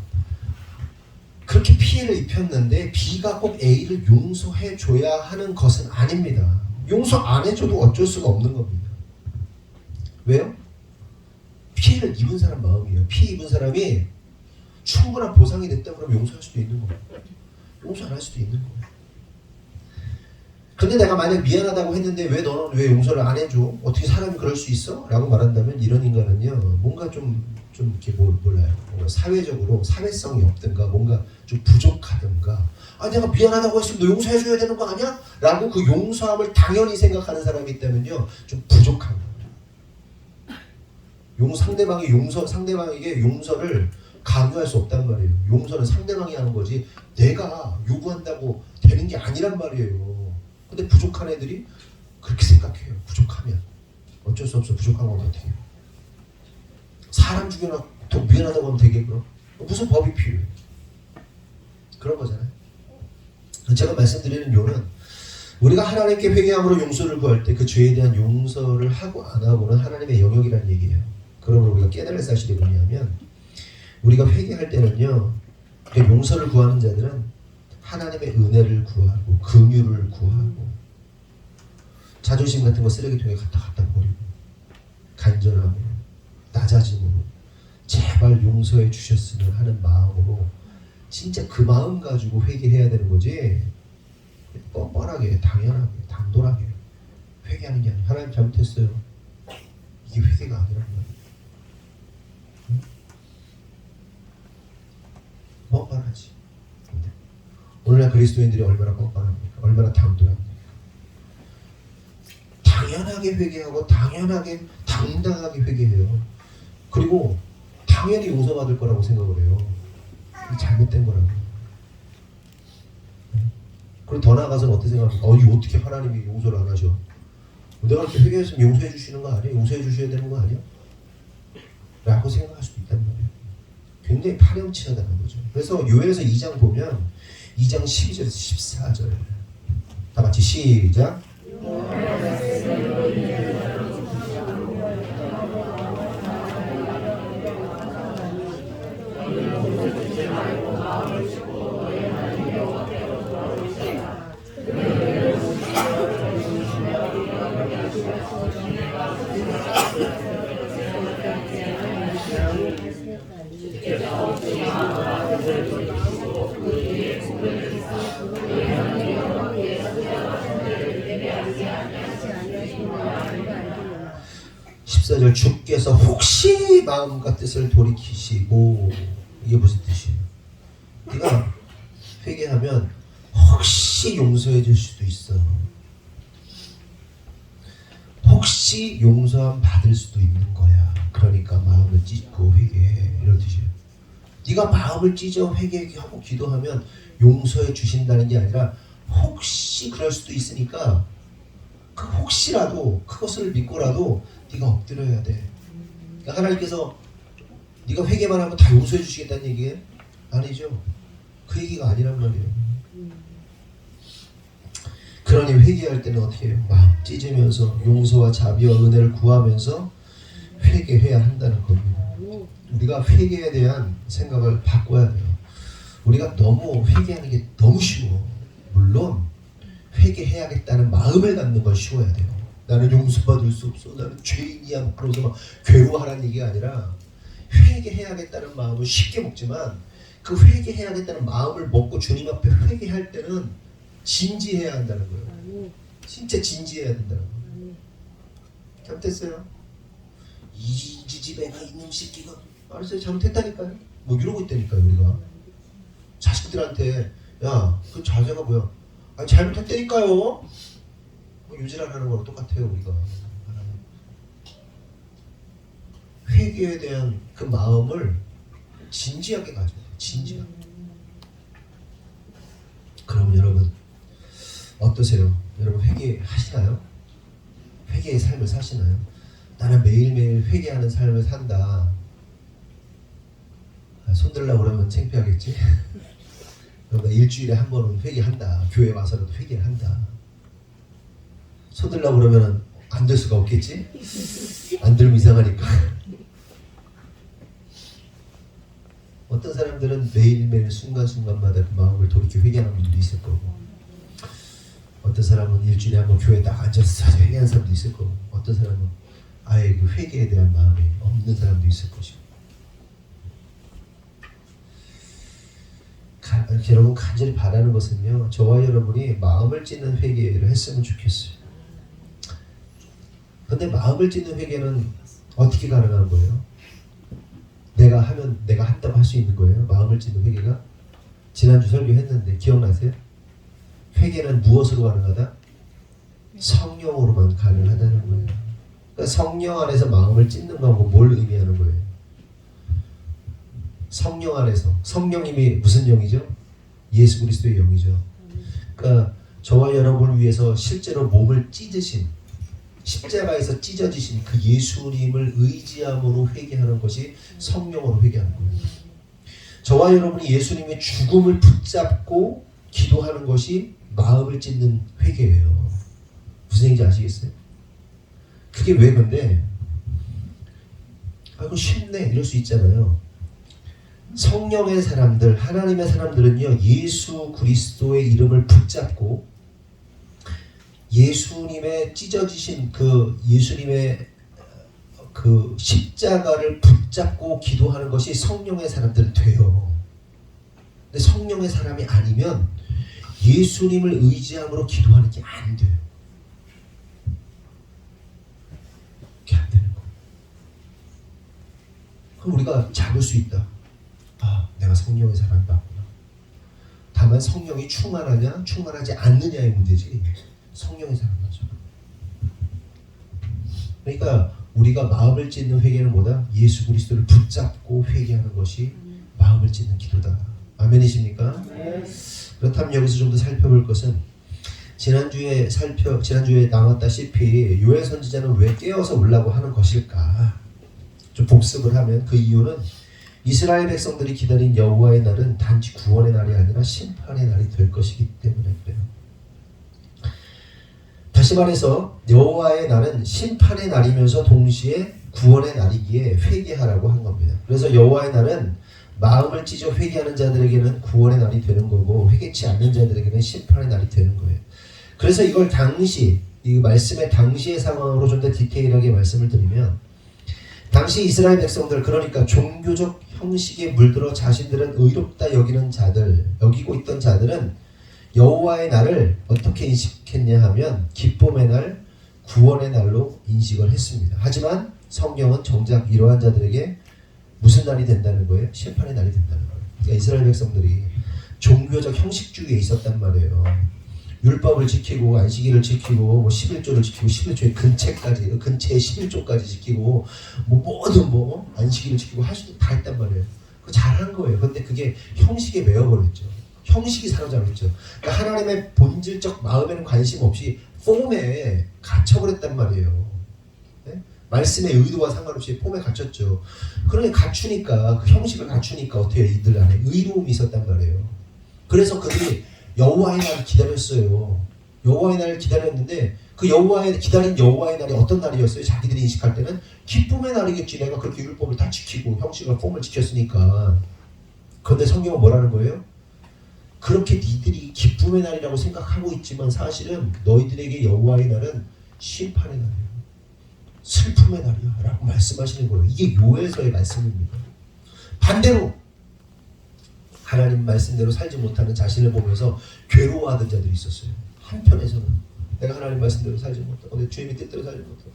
그렇게 피해를 입혔는데 B가 꼭 A를 용서해줘야 하는 것은 아닙니다. 용서 안 해줘도 어쩔 수가 없는 겁니다. 왜요? 피해를 입은 사람 마음이에요. 피해 입은 사람이 충분한 보상이 됐다 그러면 용서할 수도 있는 거예요. 용서 안 할 수도 있는 거예요. 근데 내가 만약 미안하다고 했는데 왜 너는 왜 용서를 안 해줘? 어떻게 사람이 그럴 수 있어? 라고 말한다면 이런 인간은요, 뭔가 좀 이렇게 몰라요. 뭔가 사회적으로 사회성이 없든가 뭔가 좀 부족하든가, 내가 미안하다고 했으면 너 용서해줘야 되는 거 아니야? 라고 그 용서함을 당연히 생각하는 사람이 있다면요, 좀 부족한 거예요. 상대방에게 용서를 강요할 수 없단 말이에요. 용서는 상대방이 하는 거지 내가 요구한다고 되는 게 아니란 말이에요. 근데 부족한 애들이 그렇게 생각해요. 부족하면 어쩔 수 없어. 부족한 건 어떻게 해요? 사람 죽여놓고 미안하다고 하면 되게 그럼 무슨 법이 필요해? 그런 거잖아요. 제가 말씀드리는 요는 우리가 하나님께 회개함으로 용서를 구할 때 그 죄에 대한 용서를 하고 안 하고는 하나님의 영역이라는 얘기예요. 그러므로 우리가 깨달을 사실이 뭐냐면 우리가 회개할 때는요, 용서를 구하는 자들은 하나님의 은혜를 구하고 긍휼을 구하고 자존심 같은 거 쓰레기통에 갖다 버리고 간절하고 낮아짐으로 제발 용서해 주셨으면 하는 마음으로 진짜 그 마음 가지고 회개해야 되는 거지. 뻔뻔하게 당연하게 당돌하게 회개하는 게 아니야. 하나님 잘못했어요. 이게 회개가 아니란 말이야. 응? 뻔뻔하지. 근데 오늘날 그리스도인들이 얼마나 뻔뻔합니까? 얼마나 당돌합니까? 당연하게 회개하고 당연하게 당당하게 회개해요. 그리고 당연히 용서받을 거라고 생각을 해요. 이게 잘못된 거라고. 그리고 더 나아가서는 어떻게 생각합니까? 이거 어떻게 하나님이 용서를 안 하셔? 내가 이렇게 회개했으면 용서해 주시는 거 아니야? 용서해 주셔야 되는 거 아니야? 라고 생각할 수도 있단 말이에요. 굉장히 파렴치하다는 거죠. 그래서 요엘서 2장 보면 2장 12절에서 14절 다 같이 시작. 14절 주께서 혹시 마음과 뜻을 돌이키시고 이게 무슨 뜻이에요? 네가 회개하면 혹시 용서해 줄 수도 있어. 혹시 용서함 받을 수도 있는 거야. 그러니까 마음을 찢고 회개해. 이런 뜻이에요. 네가 마음을 찢어 회개하고 기도하면 용서해 주신다는 게 아니라 혹시 그럴 수도 있으니까 그 혹시라도 그것을 믿고라도 네가 엎드려야 돼. 그러니까 하나님께서 네가 회개만 하면 다 용서해 주시겠다는 얘기예요? 아니죠. 그 얘기가 아니란 말이에요. 그러니 회개할 때는 어떻게 해요? 막 찢으면서 용서와 자비와 은혜를 구하면서 회개해야 한다는 겁니다. 우리가 회개에 대한 생각을 바꿔야 돼요. 우리가 너무 회개하는 게 너무 쉬워. 물론 회개해야겠다는 마음을 갖는 건 쉬워야 돼요. 나는 용서받을 수 없어. 나는 죄인이야. 뭐 그러면서 막 괴로워하라는 얘기가 아니라 회개해야겠다는 마음을 쉽게 먹지만 그 회개해야겠다는 마음을 먹고 주님 앞에 회개할 때는 진지해야 한다는 거예요. 진짜 진지해야 된다는 거예요. 잘못했어요. 이 지지배가 있는 새끼가 알았어요. 잘못했다니까요. 뭐 이러고 있다니까요. 우리가 자식들한테 야, 그 자세가 뭐야? 아니 잘못했다니까요. 뭐 유지랄하는 거랑 똑같아요. 우리가 회개에 대한 그 마음을 진지하게 가져야 돼요. 진지하게. 그럼 여러분 어떠세요? 여러분 회개하시나요? 회개의 삶을 사시나요? 나는 매일매일 회개하는 삶을 산다. 손들라고 그러면 창피하겠지? 그러니까 일주일에 한 번은 회개한다. 교회 와서라도 회개를 한다. 손들라고 그러면 안 될 수가 없겠지? 안 들면 이상하니까. 어떤 사람들은 매일매일 순간순간마다 그 마음을 돌이켜 회개하는 분들도 있을 거고, 어떤 사람은 일주일에 한 번 교회에 딱 앉아서 회개하는 사람도 있을 거고, 어떤 사람은 아예 그 회개에 대한 마음이 없는 사람도 있을 것이고. 여러분 간절히 바라는 것은요, 저와 여러분이 마음을 찢는 회개를 했으면 좋겠어요. 근데 마음을 찢는 회개는 어떻게 가능한 거예요? 내가 하면 내가 한다고 할 수 있는 거예요? 마음을 찢는 회개가? 지난주 설교했는데 기억나세요? 회개는 무엇으로 가능하다? 성령으로만 가능하다는 거예요. 그러니까 성령 안에서 마음을 찢는 건 뭘 의미하는 거예요? 성령 안에서, 성령님이 무슨 영이죠? 예수 그리스도의 영이죠. 그러니까 저와 여러분을 위해서 실제로 몸을 찢으신, 십자가에서 찢어지신 그 예수님을 의지함으로 회개하는 것이 성령으로 회개하는 거예요. 저와 여러분이 예수님의 죽음을 붙잡고 기도하는 것이 마음을 찢는 회개예요. 무슨 얘기인지 아시겠어요? 그게 왜 근데 그거 쉽네 이럴 수 있잖아요. 성령의 사람들, 하나님의 사람들은요, 예수 그리스도의 이름을 붙잡고 예수님의 찢어지신 그 예수님의 그 십자가를 붙잡고 기도하는 것이 성령의 사람들은 돼요. 근데 성령의 사람이 아니면 예수님을 의지함으로 기도하는 게 안 돼요. 그게 안 되는 거예요. 그럼 우리가 잡을 수 있다. 아, 내가 성령의 사람이 맞구나. 다만 성령이 충만하냐 충만하지 않느냐의 문제지 성령의 사람 맞아. 그러니까 우리가 마음을 찢는 회개는 뭐다? 예수 그리스도를 붙잡고 회개하는 것이 마음을 찢는 기도다. 아멘이십니까? 네. 그렇다면 여기서 좀 더 살펴볼 것은 지난주에 나왔다시피 요엘 선지자는 왜 깨어서 울라고 하는 것일까? 좀 복습을 하면 그 이유는 이스라엘 백성들이 기다린 여호와의 날은 단지 구원의 날이 아니라 심판의 날이 될 것이기 때문에 그래요. 다시 말해서 여호와의 날은 심판의 날이면서 동시에 구원의 날이기에 회개하라고 한 겁니다. 그래서 여호와의 날은 마음을 찢어 회개하는 자들에게는 구원의 날이 되는 거고 회개치 않는 자들에게는 심판의 날이 되는 거예요. 그래서 이걸 당시 이 말씀의 당시의 상황으로 좀 더 디테일하게 말씀을 드리면 당시 이스라엘 백성들 그러니까 종교적 형식에 물들어 자신들은 의롭다 여기고 있던 자들은 여호와의 날을 어떻게 인식했냐 하면 기쁨의 날, 구원의 날로 인식을 했습니다. 하지만 성경은 정작 이러한 자들에게 무슨 날이 된다는 거예요? 심판의 날이 된다는 거예요. 그러니까 이스라엘 백성들이 종교적 형식주의에 있었단 말이에요. 율법을 지키고 안식일을 지키고 11조를 지키고 11조의 근체의 11조까지 지키고 모든 안식일을 지키고 할 수도 다 했단 말이에요. 그거 잘한 거예요. 근데 그게 형식에 매여버렸죠. 형식이 사로잡았죠. 그러니까 하나님의 본질적 마음에는 관심 없이 폼에 갇혀버렸단 말이에요. 네? 말씀의 의도와 상관없이 폼에 갇혔죠. 그러니 갖추니까 그 형식을 갖추니까 어떻게 해요? 이들 안에 의로움이 있었단 말이에요. 그래서 그들이 여호와의 날을 기다렸어요. 여호와의 날을 기다렸는데 그 기다린 여호와의 날이 어떤 날이었어요? 자기들이 인식할 때는 기쁨의 날이겠지. 내가 그렇게 율법을 다 지키고 형식을 폼을 지켰으니까. 그런데 성경은 뭐라는 거예요? 그렇게 니들이 기쁨의 날이라고 생각하고 있지만 사실은 너희들에게 여호와의 날은 심판의 날이에요. 슬픔의 날이야 라고 말씀하시는 거예요. 이게 요엘서의 말씀입니다. 반대로 하나님 말씀대로 살지 못하는 자신을 보면서 괴로워하던 자들이 있었어요. 한편에서는 내가 하나님 말씀대로 살지 못하고 내 주님의 뜻대로 살지 못하고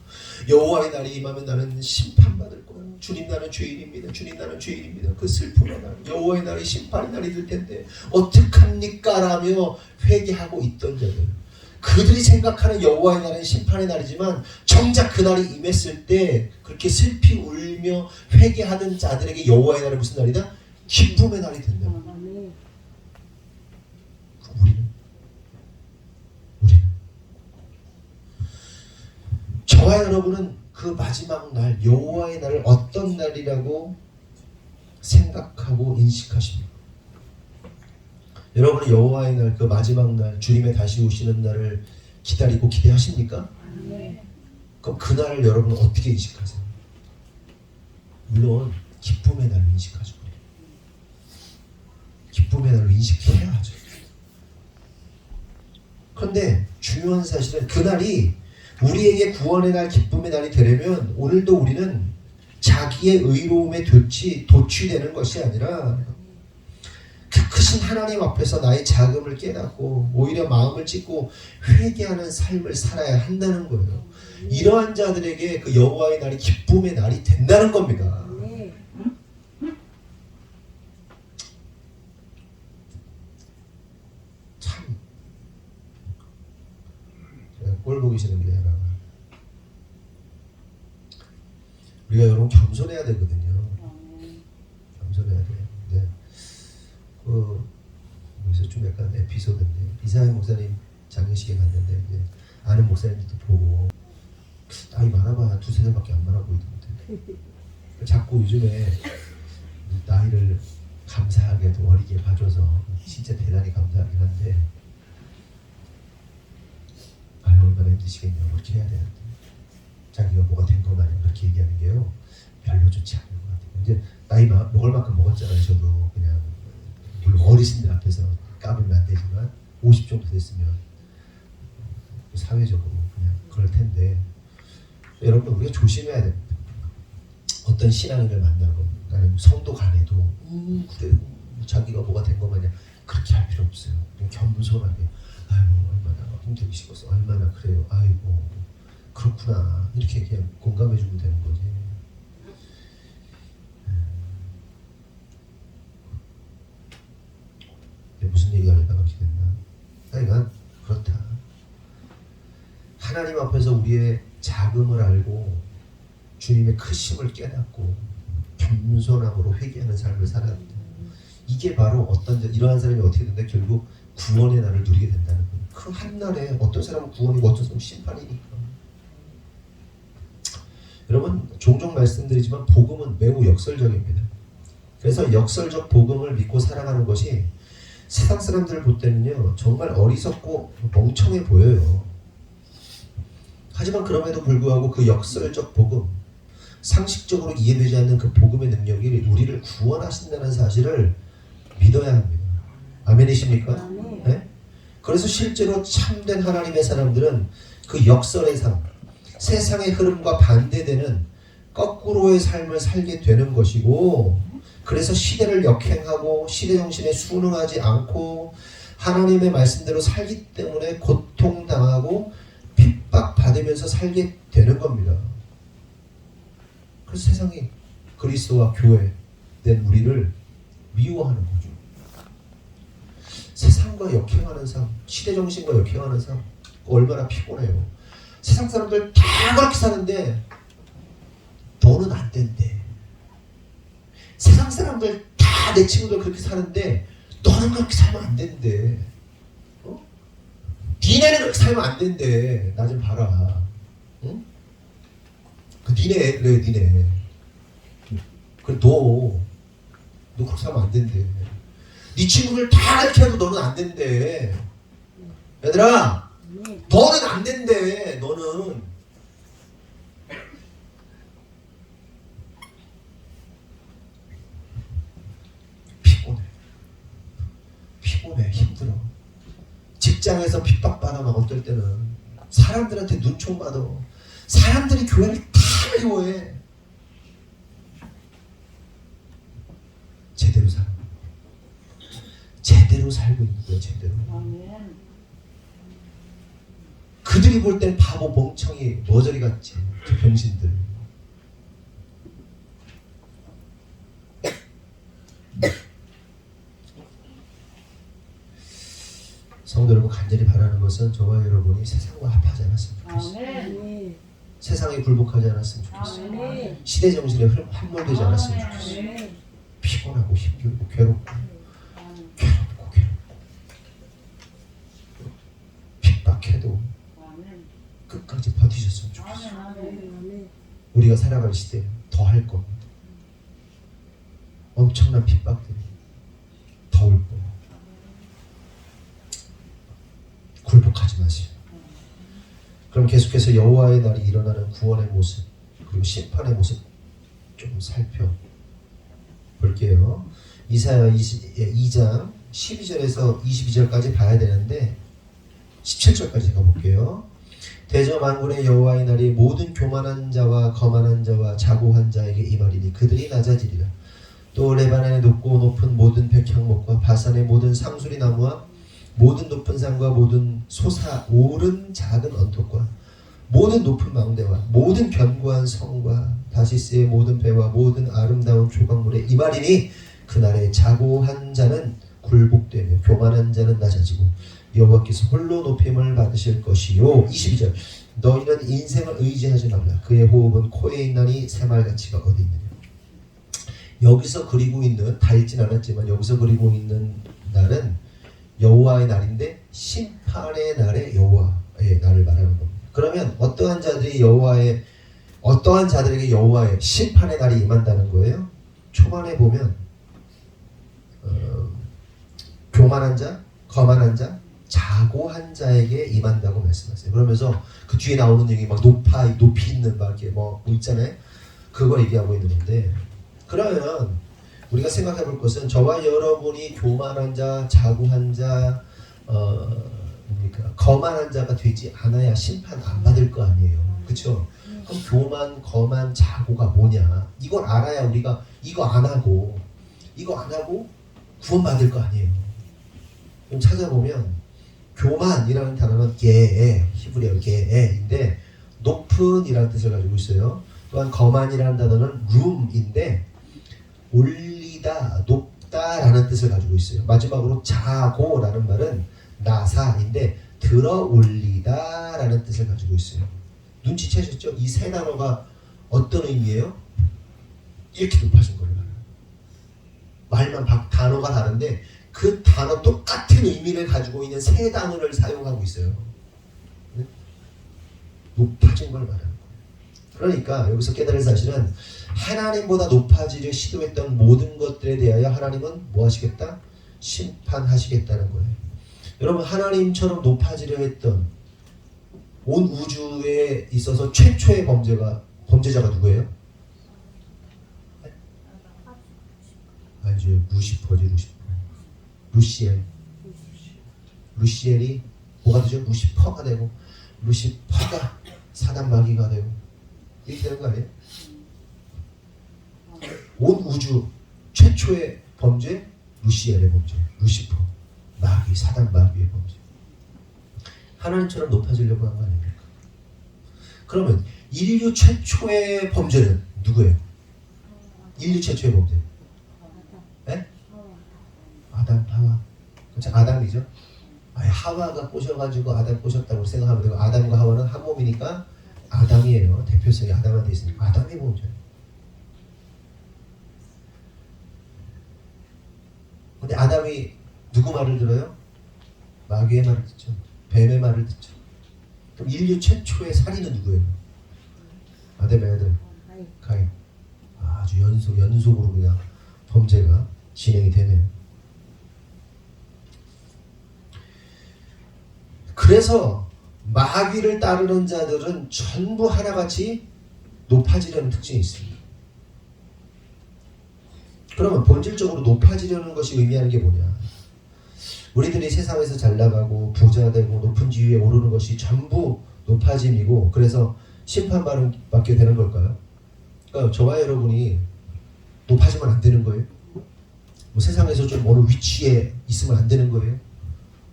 여호와의 날이 임하면 나는 심판받을 거야. 주님 나는 죄인입니다. 주님 나는 죄인입니다. 그 슬픔의 날 여호와의 날이 심판의 날이 될 텐데 어떡합니까? 라며 회개하고 있던 자들 그들이 생각하는 여호와의 날은 심판의 날이지만 정작 그 날이 임했을 때 그렇게 슬피 울며 회개하던 자들에게 여호와의 날은 무슨 날이다? 기쁨의 날이 된다. 우리는 저와 여러분은 그 마지막 날 여호와의 날을 어떤 날이라고 생각하고 인식하십니까? 여러분은 여호와의 날 그 마지막 날 주님의 다시 오시는 날을 기다리고 기대하십니까? 네. 그럼 그 날을 여러분은 어떻게 인식하세요? 물론 기쁨의 날로 인식하죠. 기쁨의 날로 인식해야 하죠. 그런데 중요한 사실은 그날이 우리에게 구원의 날, 기쁨의 날이 되려면 오늘도 우리는 자기의 의로움에 도취되는 것이 아니라 그 크신 하나님 앞에서 나의 자금을 깨닫고 오히려 마음을 찢고 회개하는 삶을 살아야 한다는 거예요. 이러한 자들에게 그 여호와의 날이 기쁨의 날이 된다는 겁니다. 꼴 보기 싫은 게 하나. 우리가 여러분 겸손해야 되거든요. 겸손해야 돼요. 근데 여기서 좀 약간 에피소드인데 이상한 목사님 장례식에 갔는데 이제 아는 목사님들도 보고 나이 많아봐야 2-3살밖에 안 많아 보이던데 자꾸 요즘에 나이를 감사하게도 어리게 봐줘서 진짜 대단히 감사하긴 한데 얼마나 힘드시겠냐고 그렇게 해야 되는데 자기가 뭐가 된 거 마냥 그렇게 얘기하는 게요 별로 좋지 않은 것 같아요. 이제 나이 먹을 만큼 먹었잖아요. 저도 그냥 물론 어르신들 앞에서 까불면 안 되지만 50 정도 됐으면 사회적으로 그냥 그럴 텐데 여러분 우리가 조심해야 됩니다. 어떤 신앙인을 만나고 아니면 성도 간에도 그래 자기가 뭐가 된 거 마냥 그렇게 할 필요 없어요. 그냥 겸손하게 아이고 얼마나 힘드시겠어 얼마나 그래요 아이고 그렇구나 이렇게 그냥 공감해 주면 되는 거지. 무슨 얘기하려다가 그렇게 됐나? 하여간 그렇다. 하나님 앞에서 우리의 자금을 알고 주님의 크심을 깨닫고 겸손함으로 회개하는 삶을 살아야 돼. 이게 바로 어떤 이러한 사람이 어떻게 된다? 결국 구원의 날을 누리게 된다는 거예요. 그 한날에 어떤 사람은 구원이고 어떤 사람은 심판이니까. 여러분 종종 말씀드리지만 복음은 매우 역설적입니다. 그래서 역설적 복음을 믿고 살아가는 것이 세상 사람들 볼 때는요 정말 어리석고 멍청해 보여요. 하지만 그럼에도 불구하고 그 역설적 복음, 상식적으로 이해되지 않는 그 복음의 능력이 우리를 구원하신다는 사실을 믿어야 합니다. 아멘이십니까? 네? 그래서 실제로 참된 하나님의 사람들은 그 역설의 삶, 세상의 흐름과 반대되는 거꾸로의 삶을 살게 되는 것이고, 그래서 시대를 역행하고 시대 정신에 순응하지 않고 하나님의 말씀대로 살기 때문에 고통당하고 핍박받으면서 살게 되는 겁니다. 그래서 세상이 그리스도와 교회 된 우리를 미워하는 거죠. 세상과 역행하는 삶, 시대 정신과 역행하는 삶 얼마나 피곤해요. 세상 사람들 다 그렇게 사는데 너는 안 된대. 세상 사람들 다 내 친구들 그렇게 사는데 너는 그렇게 살면 안 된대. 어? 니네는 그렇게 살면 안 된대. 나 좀 봐라. 응? 그 니네 그래 니네. 그래 너 그렇게 살면 안 된대. 네 친구들 다 그렇게 해도 너는 안 된대. 얘들아 너는 안 된대. 너는 피곤해 힘들어. 직장에서 핍박받아 막 어떨 때는 사람들한테 눈총받아. 사람들이 교회를 다 미워해. 제대로 살아. 제대로 살고 있는 거야. 제대로. 그들이 볼 땐 바보 멍청이 머저리 같지. 저 병신들. 성도 여러분 간절히 바라는 것은 저와 여러분이 세상과 합하지 않았으면 좋겠어요. 세상에 굴복하지 않았으면 좋겠어요. 시대 정신에 함몰되지 않았으면 좋겠어요. 피곤하고 힘들고 괴롭고 핍박해도 끝까지 버티셨으면 좋겠어요. 우리가 살아갈 시대 더 할 겁니다. 엄청난 핍박들이 더 올 겁니다. 굴복하지 마세요. 그럼 계속해서 여호와의 날이 일어나는 구원의 모습 그리고 심판의 모습 좀 살펴볼게요. 이사야 2장 12절에서 22절까지 봐야 되는데 17절까지 가볼게요. 대저 만군의 여호와의 날이 모든 교만한 자와 거만한 자와 자고한 자에게 임하리니 그들이 낮아지리라. 또 레바논의 높고 높은 모든 백향목과 바산의 모든 상수리 나무와 모든 높은 산과 모든 솟아 오른 작은 언덕과 모든 높은 망대와 모든 견고한 성과 다시스의 모든 배와 모든 아름다운 조각물에 임하리니 그날에 자고한 자는 굴복되며 교만한 자는 낮아지고 여호와께서 홀로 높임을 받으실 것이요. 22절 너희는 인생을 의지하지 말라. 그의 호흡은 코에 있나니 새말가치가 어디 있느냐. 여기서 그리고 있는 다 읽진 않았지만 여기서 그리고 있는 날은 여호와의 날인데 심판의 날에 여호와의 날을 말하는 겁니다. 그러면 어떠한 자들에게 여호와의 심판의 날이 임한다는 거예요? 초반에 보면 교만한 자, 거만한 자, 자고한 자에게 임한다고 말씀하세요. 그러면서 그 뒤에 나오는 얘기 막 높이 있는 막 이렇게 뭐 있잖아요. 그거 얘기하고 있는 건데, 그러면 우리가 생각해 볼 것은 저와 여러분이 교만한 자, 자고한 자, 거만한 자가 되지 않아야 심판 안 받을 거 아니에요. 그렇죠? 그럼 교만, 거만, 자고가 뭐냐? 이걸 알아야 우리가 이거 안 하고 구원받을 거 아니에요. 그럼 찾아보면 교만이라는 단어는 게에, 히브리어 게에인데 높은이라는 뜻을 가지고 있어요. 또한 거만이라는 단어는 룸인데 올리다, 높다라는 뜻을 가지고 있어요. 마지막으로 자고라는 말은 나사인데 들어 올리다라는 뜻을 가지고 있어요. 눈치채셨죠? 이 세 단어가 어떤 의미예요? 이렇게 높아진 거예요. 말만 단어가 다른데 그 단어 똑같은 의미를 가지고 있는 세 단어를 사용하고 있어요. 네? 높아진 걸 말하는 거예요. 그러니까 여기서 깨달을 사실은 하나님보다 높아지려 시도했던 모든 것들에 대하여 하나님은 뭐 하시겠다? 심판하시겠다는 거예요. 여러분, 하나님처럼 높아지려 했던 온 우주에 있어서 최초의 범죄자가 누구예요? 아니죠. 루시엘이 뭐가 되죠? 루시퍼가 되고, 루시퍼가 사단 마귀가 되고, 이렇게 되는 거 아니에요? 온 우주 최초의 범죄, 루시엘의 범죄, 루시퍼, 마귀, 사단 마귀의 범죄. 하나님처럼 높아지려고 한 거 아닙니까? 그러면 인류 최초의 범죄는 누구예요? 인류 최초의 범죄. 네? 아담, 하와. 그렇죠? 아담이죠. 하와가 꼬셔가지고 아담 꼬셨다고 생각하면 되고, 아담과 하와는 한 몸이니까 아담이에요. 대표성이 아담한테 있으니까 아담이 범죄예요. 근데 아담이 누구 말을 들어요? 마귀의 말을 듣죠. 뱀의 말을 듣죠. 그럼 인류 최초의 살인은 누구예요? 아담의 아들 가인. 아주 연속으로 그냥 범죄가 진행이 되네요. 그래서 마귀를 따르는 자들은 전부 하나같이 높아지려는 특징이 있습니다. 그러면 본질적으로 높아지려는 것이 의미하는 게 뭐냐? 우리들이 세상에서 잘 나가고 부자 되고 높은 지위에 오르는 것이 전부 높아짐이고, 그래서 심판받게 되는 걸까요? 그러니까 저와 여러분이 높아지면 안 되는 거예요? 뭐 세상에서 좀 어느 위치에 있으면 안 되는 거예요?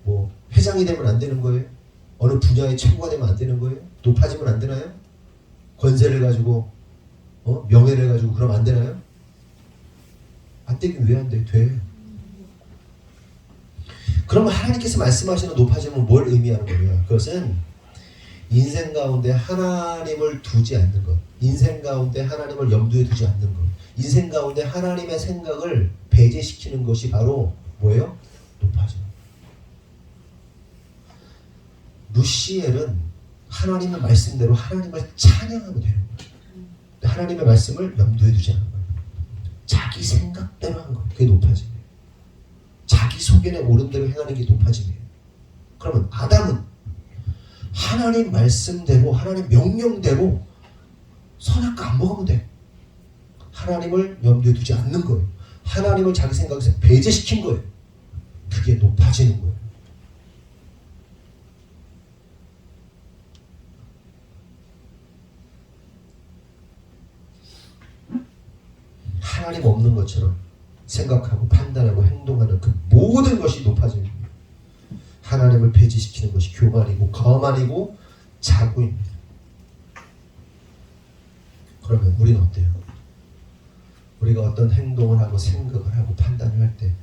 뭐 회장이 되면 안 되는 거예요? 어느 분야의 최고가 되면 안 되는 거예요? 높아지면 안 되나요? 권세를 가지고 명예를 가지고 그러면 안 되나요? 안 되긴 왜 안 돼? 돼. 그러면 하나님께서 말씀하시는 높아짐은 뭘 의미하는 거냐? 그것은 인생 가운데 하나님을 두지 않는 것, 인생 가운데 하나님을 염두에 두지 않는 것, 인생 가운데 하나님의 생각을 배제시키는 것이 바로 뭐예요? 높아짐. 루시엘은 하나님의 말씀대로 하나님을 찬양하면 되는 거예요. 하나님의 말씀을 염두에 두지 않는 거예요. 자기 생각대로 한 거, 그게 높아짐이에요. 자기 소견에 옳은 대로 행하는 게 높아짐이에요. 그러면 아담은 하나님 말씀대로, 하나님 명령대로 선악과 안 먹으면 돼. 하나님을 염두에 두지 않는 거예요. 하나님을 자기 생각에서 배제시킨 거예요. 그게 높아지는 거예요. 하나님 없는 것처럼 생각하고 판단하고 행동하는 그 모든 것이 높아집니다. 하나님을 배제시키는 것이 교만이고 거만이고 자고입니다. 그러면 우리는 어때요? 우리가 어떤 행동을 하고 생각을 하고 판단을 할 때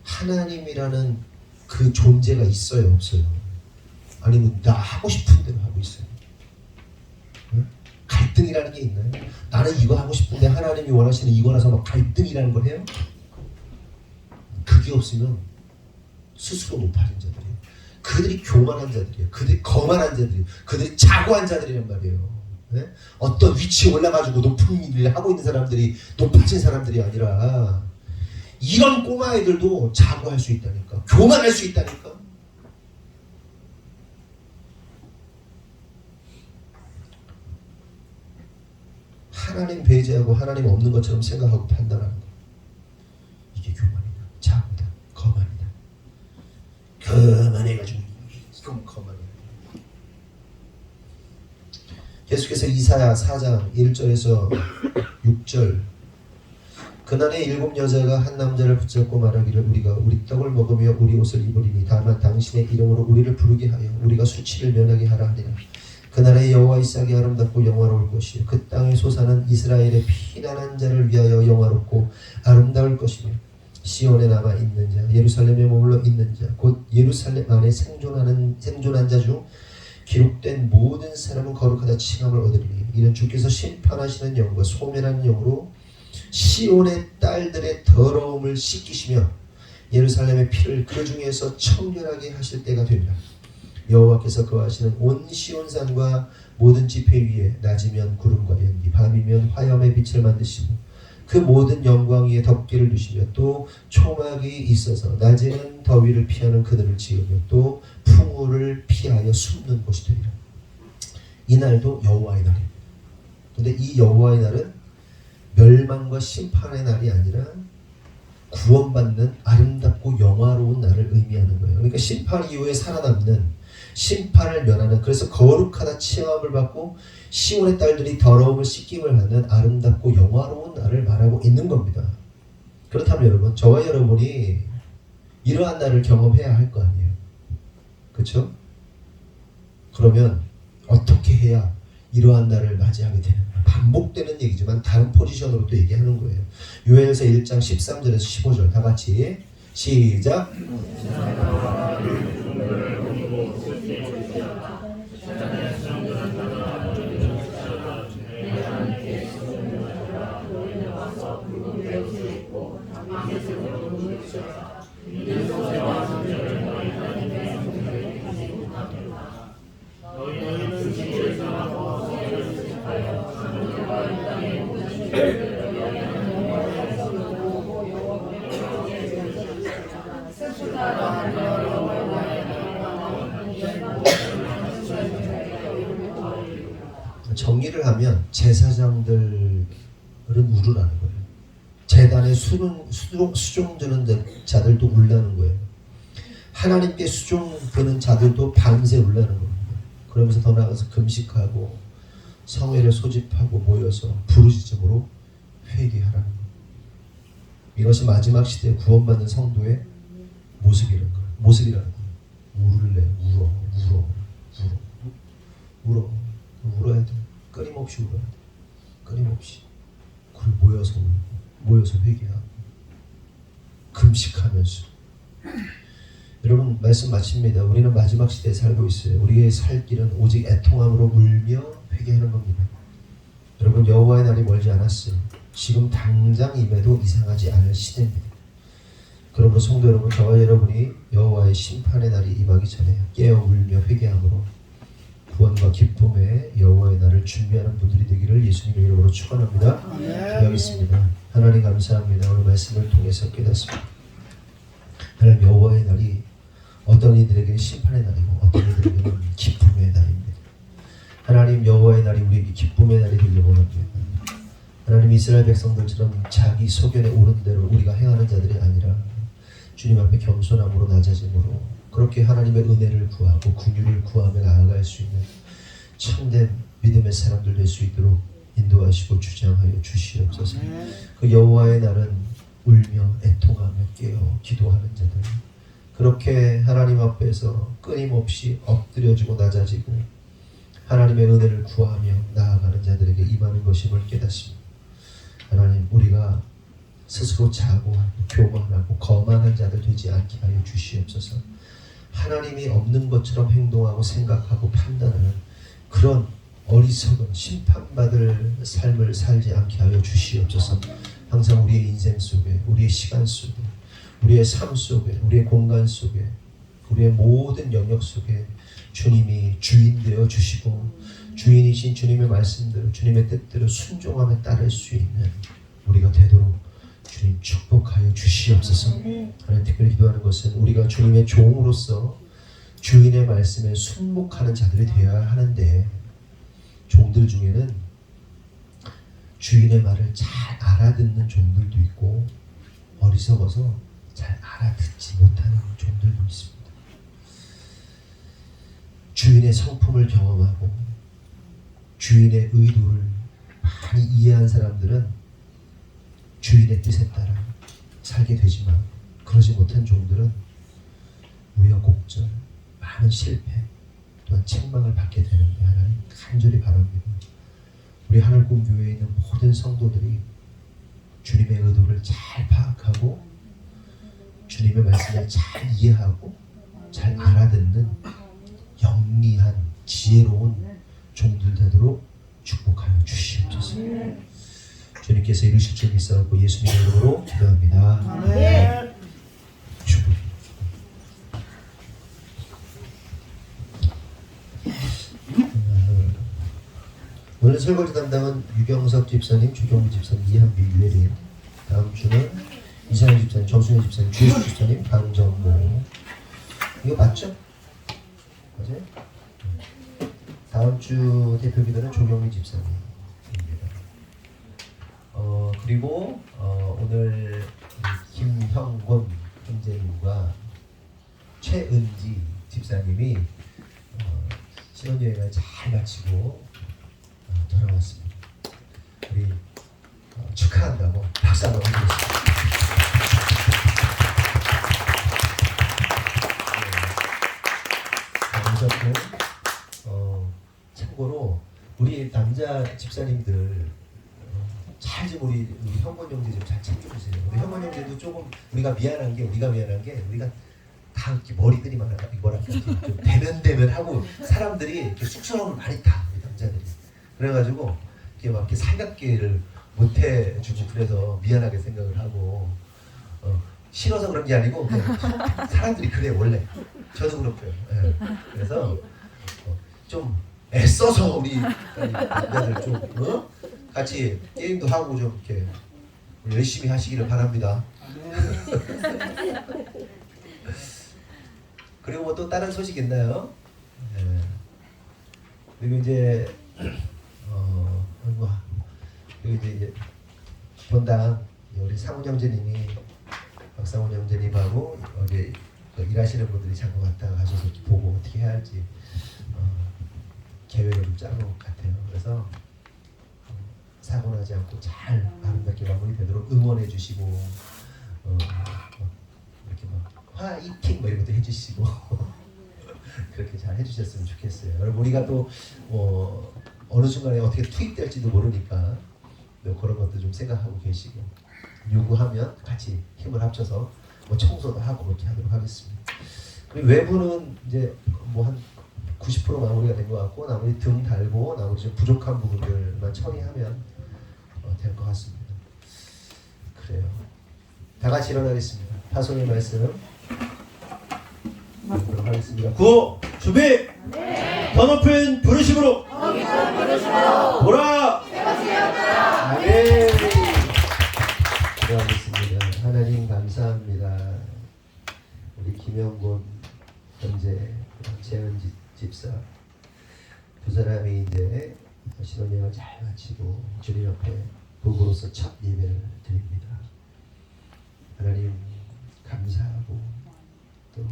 하나님이라는 그 존재가 있어요, 없어요? 아니면 나 하고 싶은 대로 하고 있어요? 응? 갈등이라는 게 있나요? 나는 이거 하고 싶은데 하나님이 원하시는 이거라서 막 갈등이라는 걸 해요? 그게 없으면 스스로 높아진 자들이에요. 그들이 교만한 자들이에요. 그들이 거만한 자들이에요. 그들이 자고한 자들이란 말이에요. 네? 어떤 위치에 올라가지고 높은 일을 하고 있는 사람들이 높아진 사람들이 아니라 이런 꼬마 애들도 자고할 수 있다니까. 교만할 수 있다니까. 하나님 배제하고 하나님 없는 것처럼 생각하고 판단하는 거. 이게 교만이다. 자고다. 거만이다. 거만해가지고 이건 거만이야. 계속해서 이사야 4장 1절에서 6절 그날에 7 여자가 한 남자를 붙잡고 말하기를 우리가 우리 떡을 먹으며 우리 옷을 입으리니 다만 당신의 이름으로 우리를 부르게 하여 우리가 수치를 면하게 하라 하니라. 그날에 여호와의 싹이 아름답고 영화로울 것이요 그 땅의 소사는 이스라엘의 피난한 자를 위하여 영화롭고 아름다울 것이며 시온에 남아 있는 자 예루살렘에 머물러 있는 자 곧 예루살렘 안에 생존한 자 중 기록된 모든 사람은 거룩하다 칭함을 얻으리니 이는 주께서 심판하시는 영과 소멸하는 영으로 시온의 딸들의 더러움을 씻기시며 예루살렘의 피를 그 중에서 청결하게 하실 때가 됩니다. 여호와께서 거하시는 온 시온산과 모든 지폐 위에 낮이면 구름과 연기 밤이면 화염의 빛을 만드시고 그 모든 영광 위에 덮개를 두시며 또 초막이 있어서 낮에는 더위를 피하는 그늘을 지으며 또 풍우를 피하여 숨는 곳이 되리라. 이날도 여호와의 날입니다. 근데 이 여호와의 날은 멸망과 심판의 날이 아니라 구원받는 아름답고 영화로운 날을 의미하는 거예요. 그러니까 심판 이후에 살아남는 심판을 면하는 그래서 거룩하다 칭함을 받고 시온의 딸들이 더러움을 씻김을 하는 아름답고 영화로운 날을 말하고 있는 겁니다. 그렇다면 여러분 저와 여러분이 이러한 날을 경험해야 할 거 아니에요. 그렇죠? 그러면 어떻게 해야 이러한 날을 맞이하게 되는가? 반복되는 얘기지만 다른 포지션으로 또 얘기하는 거예요. 요엘서 1장 13절에서 15절 다 같이 시작. 정리를 하면 제사장들은 울으라는 거예요. 제단에 수종 드는 자들도 울라는 거예요. 하나님께 수종 드는 자들도 밤새 울라는 겁니다. 그러면서 더 나아가서 금식하고 성회를 소집하고 모여서 부르짖음으로 회개하라는 거예요. 이것이 마지막 시대에 구원받는 성도의 모습이라는 거예요. 모습이라는 거예요. 울어. 울어야 돼. 끊임없이 울어야 돼. 끊임없이. 그리고 모여서 회개하고 금식하면서. 여러분 말씀 마칩니다. 우리는 마지막 시대에 살고 있어요. 우리의 살 길은 오직 애통함으로 울며 회개하는 겁니다. 여러분 여호와의 날이 멀지 않았어요. 지금 당장 임해도 이상하지 않을 시대입니다. 그러므로 성도 여러분 저와 여러분이 여호와의 심판의 날이 임하기 전에 깨어 울며 회개함으로 구원과 기쁨의 여호와의 날을 준비하는 분들이 되기를 예수님의 이름으로 축원합니다. 기도하겠습니다. 하나님 감사합니다. 오늘 말씀을 통해서 깨닫습니다. 하나님 여호와의 날이 어떤 이들에게는 심판의 날이고 어떤 이들에게는 기쁨의 날입니다. 하나님 여호와의 날이 우리에게 기쁨의 날이 되길 원합니다. 하나님 이스라엘 백성들처럼 자기 소견에 오른 대로 우리가 행하는 자들이 아니라 주님 앞에 겸손함으로 낮아짐으로 그렇게 하나님의 은혜를 구하고 긍휼을 구하며 나아갈 수 있는 참된 믿음의 사람들 될 수 있도록 인도하시고 주장하여 주시옵소서. 그 여호와의 날은 울며 애통하며 깨어 기도하는 자들 그렇게 하나님 앞에서 끊임없이 엎드려지고 낮아지고 하나님의 은혜를 구하며 나아가는 자들에게 임하는 것임을 깨닫습니다. 하나님 우리가 스스로 자고하고 교만하고 거만한 자들 되지 않게 하여 주시옵소서. 하나님이 없는 것처럼 행동하고 생각하고 판단하는 그런 어리석은 심판받을 삶을 살지 않게 하여 주시옵소서. 항상 우리의 인생 속에 우리의 시간 속에 우리의 삶 속에 우리의 공간 속에 우리의 모든 영역 속에 주님이 주인 되어 주시고 주인이신 주님의 말씀대로 주님의 뜻대로 순종하며 따를 수 있는 우리가 되도록 주님 축복하여 주시옵소서. 하나님 특별히 기도하는 것은 우리가 주님의 종으로서 주인의 말씀에 순목하는 자들이 되어야 하는데 종들 중에는 주인의 말을 잘 알아듣는 종들도 있고 어리석어서 잘 알아듣지 못하는 종들도 있습니다. 주인의 성품을 경험하고 주인의 의도를 많이 이해한 사람들은 주인의 뜻에 따라 살게 되지만 그러지 못한 종들은 우여곡절, 많은 실패, 또한 책망을 받게 되는데 하나님 간절히 바랍니다. 우리 하늘꿈 교회에 있는 모든 성도들이 주님의 의도를 잘 파악하고 주님의 말씀을 잘 이해하고 잘 알아듣는 영리한 지혜로운 종들 되도록 축복하여 주시옵소서. 주님께서 이루실 줄 믿사옵고 예수님의 이름으로 기도합니다. 축복. 오늘 설거지 담당은 유경석 집사님, 조경미 집사님, 이한비, 유혜림. 다음 주는 이상희 집사님, 정순희 집사님, 주혜수 집사님, 강정모. 이거 맞죠? 맞아요? 다음 주 대표 기도는 조경미 집사님입니다. 그리고 오늘 김형곤 형제님과 최은지 집사님이 신혼여행을 잘 마치고 돌아왔습니다. 우리 축하한다고 박수 한번 해주겠습니다. 그래서 참고로 우리 남자 집사님들 잘 좀 우리 형권 형제 좀 잘 챙겨주세요. 우리 형권 형제도 조금 우리가 미안한 게 우리가 다 이렇게 머리들이 많아가 뭐랄까 좀 대면 하고 사람들이 이렇게 쑥스러움을 많이 타 우리 남자들이. 그래가지고 이렇게 막 이렇게 살갑게를 못 해주고 그래서 미안하게 생각을 하고 싫어서 그런 게 아니고 그냥 사람들이 그래 원래 저도 그렇고요. 예. 그래서 좀 애써서 우리 남자들 좀 같이 게임도 하고 좀 이렇게 열심히 하시기를 바랍니다. 그리고 뭐 또 다른 소식 있나요? 예. 그리고 이제 그리고 이제 본당 우리 상훈 형제님이 박상훈 형제님하고 어제 일하시는 분들이 잠깐 왔다가 가셔서 보고 어떻게 해야 할지 계획을 좀 짜는 것 같아요. 그래서 사고 나지 않고 잘 아름답게 마무리되도록 응원해 주시고 이렇게 막 화이팅 뭐 이런 것도 해주시고 그렇게 잘 해주셨으면 좋겠어요. 여러분 우리가 또 어느 순간에 어떻게 투입될지도 모르니까 그런 것도 좀 생각하고 계시고 요구하면 같이 힘을 합쳐서 뭐 청소도 하고 그렇게 하도록 하겠습니다. 그리고 외부는 이제 뭐 한 90% 마무리가 된 것 같고 나머지 등 달고 나머지 좀 부족한 부분들만 처리하면 될 것 같습니다. 그래요. 다 같이 일어나겠습니다. 파송의 말씀 읽도록 하겠습니다. 구호 준비. 네. 더 높은 부르심으로. 보라. 아멘. 기도하겠습니다. 하나님 감사합니다. 우리 김영곤 현재 재은지 집사 두 사람이 이제 신혼여행을 잘 마치고 주님 옆에 부부로서 첫 예배를 드립니다. 하나님 감사하고 또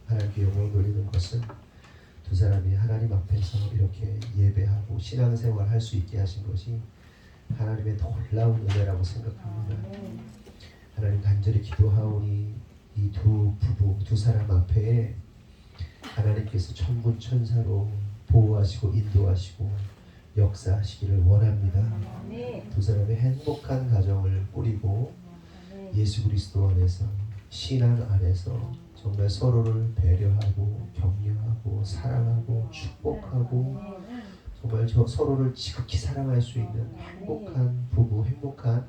하나님께 영광을 돌리는 것은 두 사람이 하나님 앞에서 이렇게 예배하고 신앙생활을 할 수 있게 하신 것이 하나님의 놀라운 은혜라고 생각합니다. 하나님 간절히 기도하오니 이 두 부부 두 사람 앞에 하나님께서 천군천사로 보호하시고 인도하시고 역사하시기를 원합니다. 두 사람의 행복한 가정을 꾸리고 예수 그리스도 안에서 신앙 안에서 정말 서로를 배려하고 격려하고 사랑하고 축복하고 정말 서로를 지극히 사랑할 수 있는 행복한 부부, 행복한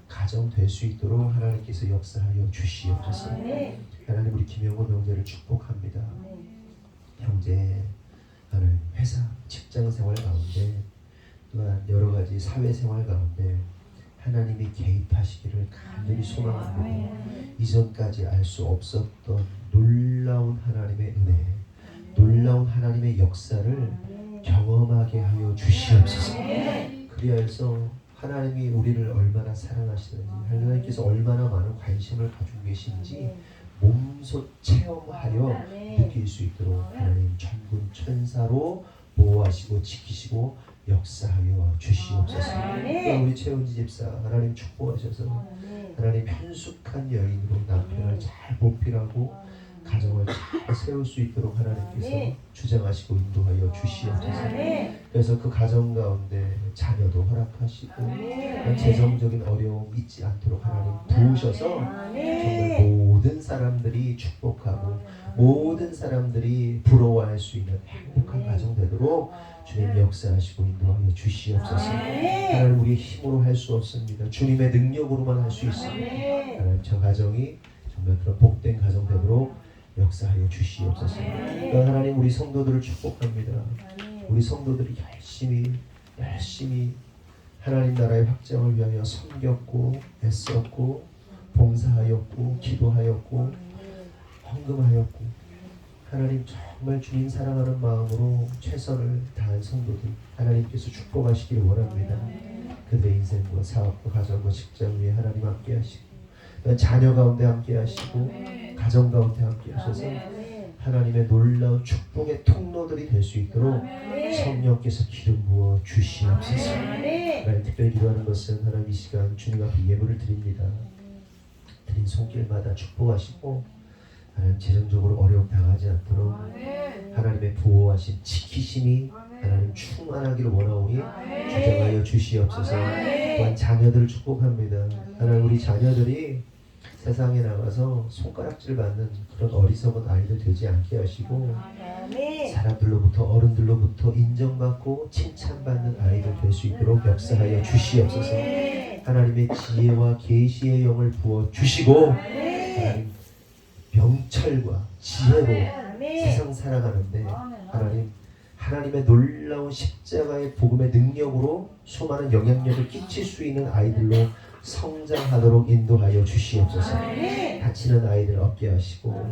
가정 될 수 있도록 하나님께서 역사하여 주시옵소서. 하나님 우리 김영곤 형제를 축복합니다. 형제 하나님 회사, 직장생활 가운데 또한 여러 가지 사회생활 가운데 하나님이 개입하시기를 간절히 소망합니다. 이전까지 알 수 없었던 놀라운 하나님의 은혜, 놀라운 하나님의 역사를 경험하게 하여 주시옵소서. 그리하여서 하나님이 우리를 얼마나 사랑하시는지, 하나님께서 얼마나 많은 관심을 가지고 계신지 몸소 체험하여 느낄 수 있도록 하나님 천군 천사로 보호하시고 지키시고 역사하여 주시옵소서. 우리 최은지 집사 하나님 축복하셔서 하나님 편숙한 여인으로 남편을 잘 보필하고 가정을 잘 세울 수 있도록 하나님께서 주장하시고 인도하여 주시옵소서. 그래서 그 가정 가운데 자녀도 허락하시고 재정적인 어려움 있지 않도록 하나님 부으셔서 정말 모든 사람들이 축복하고 모든 사람들이 부러워할 수 있는 행복한 가정 되도록 주님 역사하시고 인도하여 주시옵소서. 하나님 우리의 힘으로 할 수 없습니다. 주님의 능력으로만 할 수 있습니다. 하나님 저 가정이 정말 그런 복된 가정 되도록 역사하여 주시옵소서. 하나님 우리 성도들을 축복합니다. 우리 성도들이 열심히 하나님 나라의 확장을 위하여 섬겼고 애썼고 봉사하였고 기도하였고 헌금하였고 하나님 정말 주님 사랑하는 마음으로 최선을 다한 성도들 하나님께서 축복하시기를 원합니다. 그들의 인생과 사업과 가정과 직장 위에 하나님 함께 하시고 자녀 가운데 함께 하시고 가정 가운데 함께 하셔서 하나님의 놀라운 축복의 통로들이 될 수 있도록 성령께서 기름 부어 주시옵소서. 하나님 특별히 기도하는 것은 하나님 이 시간 주님 앞에 예물을 드립니다. 드린 손길마다 축복하시고 하나님 재정적으로 어려움 당하지 않도록 하나님의 보호하심 지키심이 하나님 충만하기를 원하오니 주장하여 주시옵소서. 또한 자녀들을 축복합니다. 하나님 우리 자녀들이 세상에 나가서 손가락질 받는 그런 어리석은 아이들 되지 않게 하시고 사람들로부터 어른들로부터 인정받고 칭찬받는 아이들 될 수 있도록 역사하여 주시옵소서. 하나님의 지혜와 계시의 영을 부어 주시고 하나님 명철과 지혜로 세상 살아가는데 하나님의 놀라운 십자가의 복음의 능력으로 수많은 영향력을 끼칠 수 있는 아이들로 성장하도록 인도하여 주시옵소서. 다치는 아이들 얻게 하시고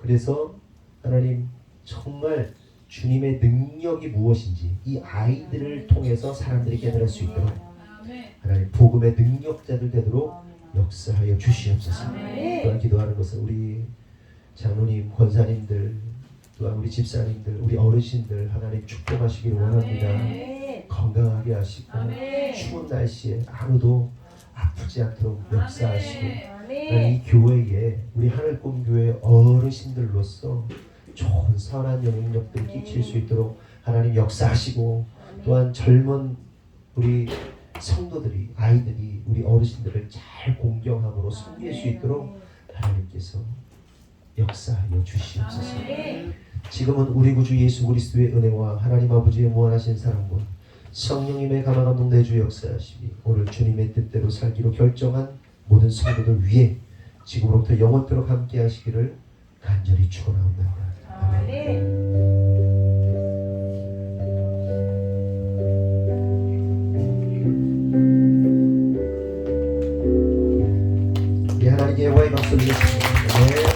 그래서 하나님 정말 주님의 능력이 무엇인지 이 아이들을 통해서 사람들이 깨달을 수 있도록 하나님 복음의 능력자들 되도록 역사하여 주시옵소서. 또한 기도하는 것은 우리 장로님, 권사님들 또한 우리 집사님들, 우리 어르신들 하나님 축복하시기를 원합니다. 건강하게 하시고 추운 날씨에 아무도 아프지 않도록 역사하시고 이 교회에 우리 하늘꿈교회 어르신들로서 좋은 선한 영향력들을 끼칠 수 있도록 하나님 역사하시고 또한 젊은 우리 성도들이 아이들이 우리 어르신들을 잘 공경함으로 섬길 수 있도록 하나님께서 역사하여 주시옵소서. 지금은 우리 구주 예수 그리스도의 은혜와 하나님 아버지의 무한하신 사랑과 성령님의 감화감동 내주 역사하시니 오늘 주님의 뜻대로 살기로 결정한 모든 성도들 위해 지금부터 영원토록 함께 하시기를 간절히 축원합니다. 아멘. 우리 하나님께 영광의 박수 드리겠습니다.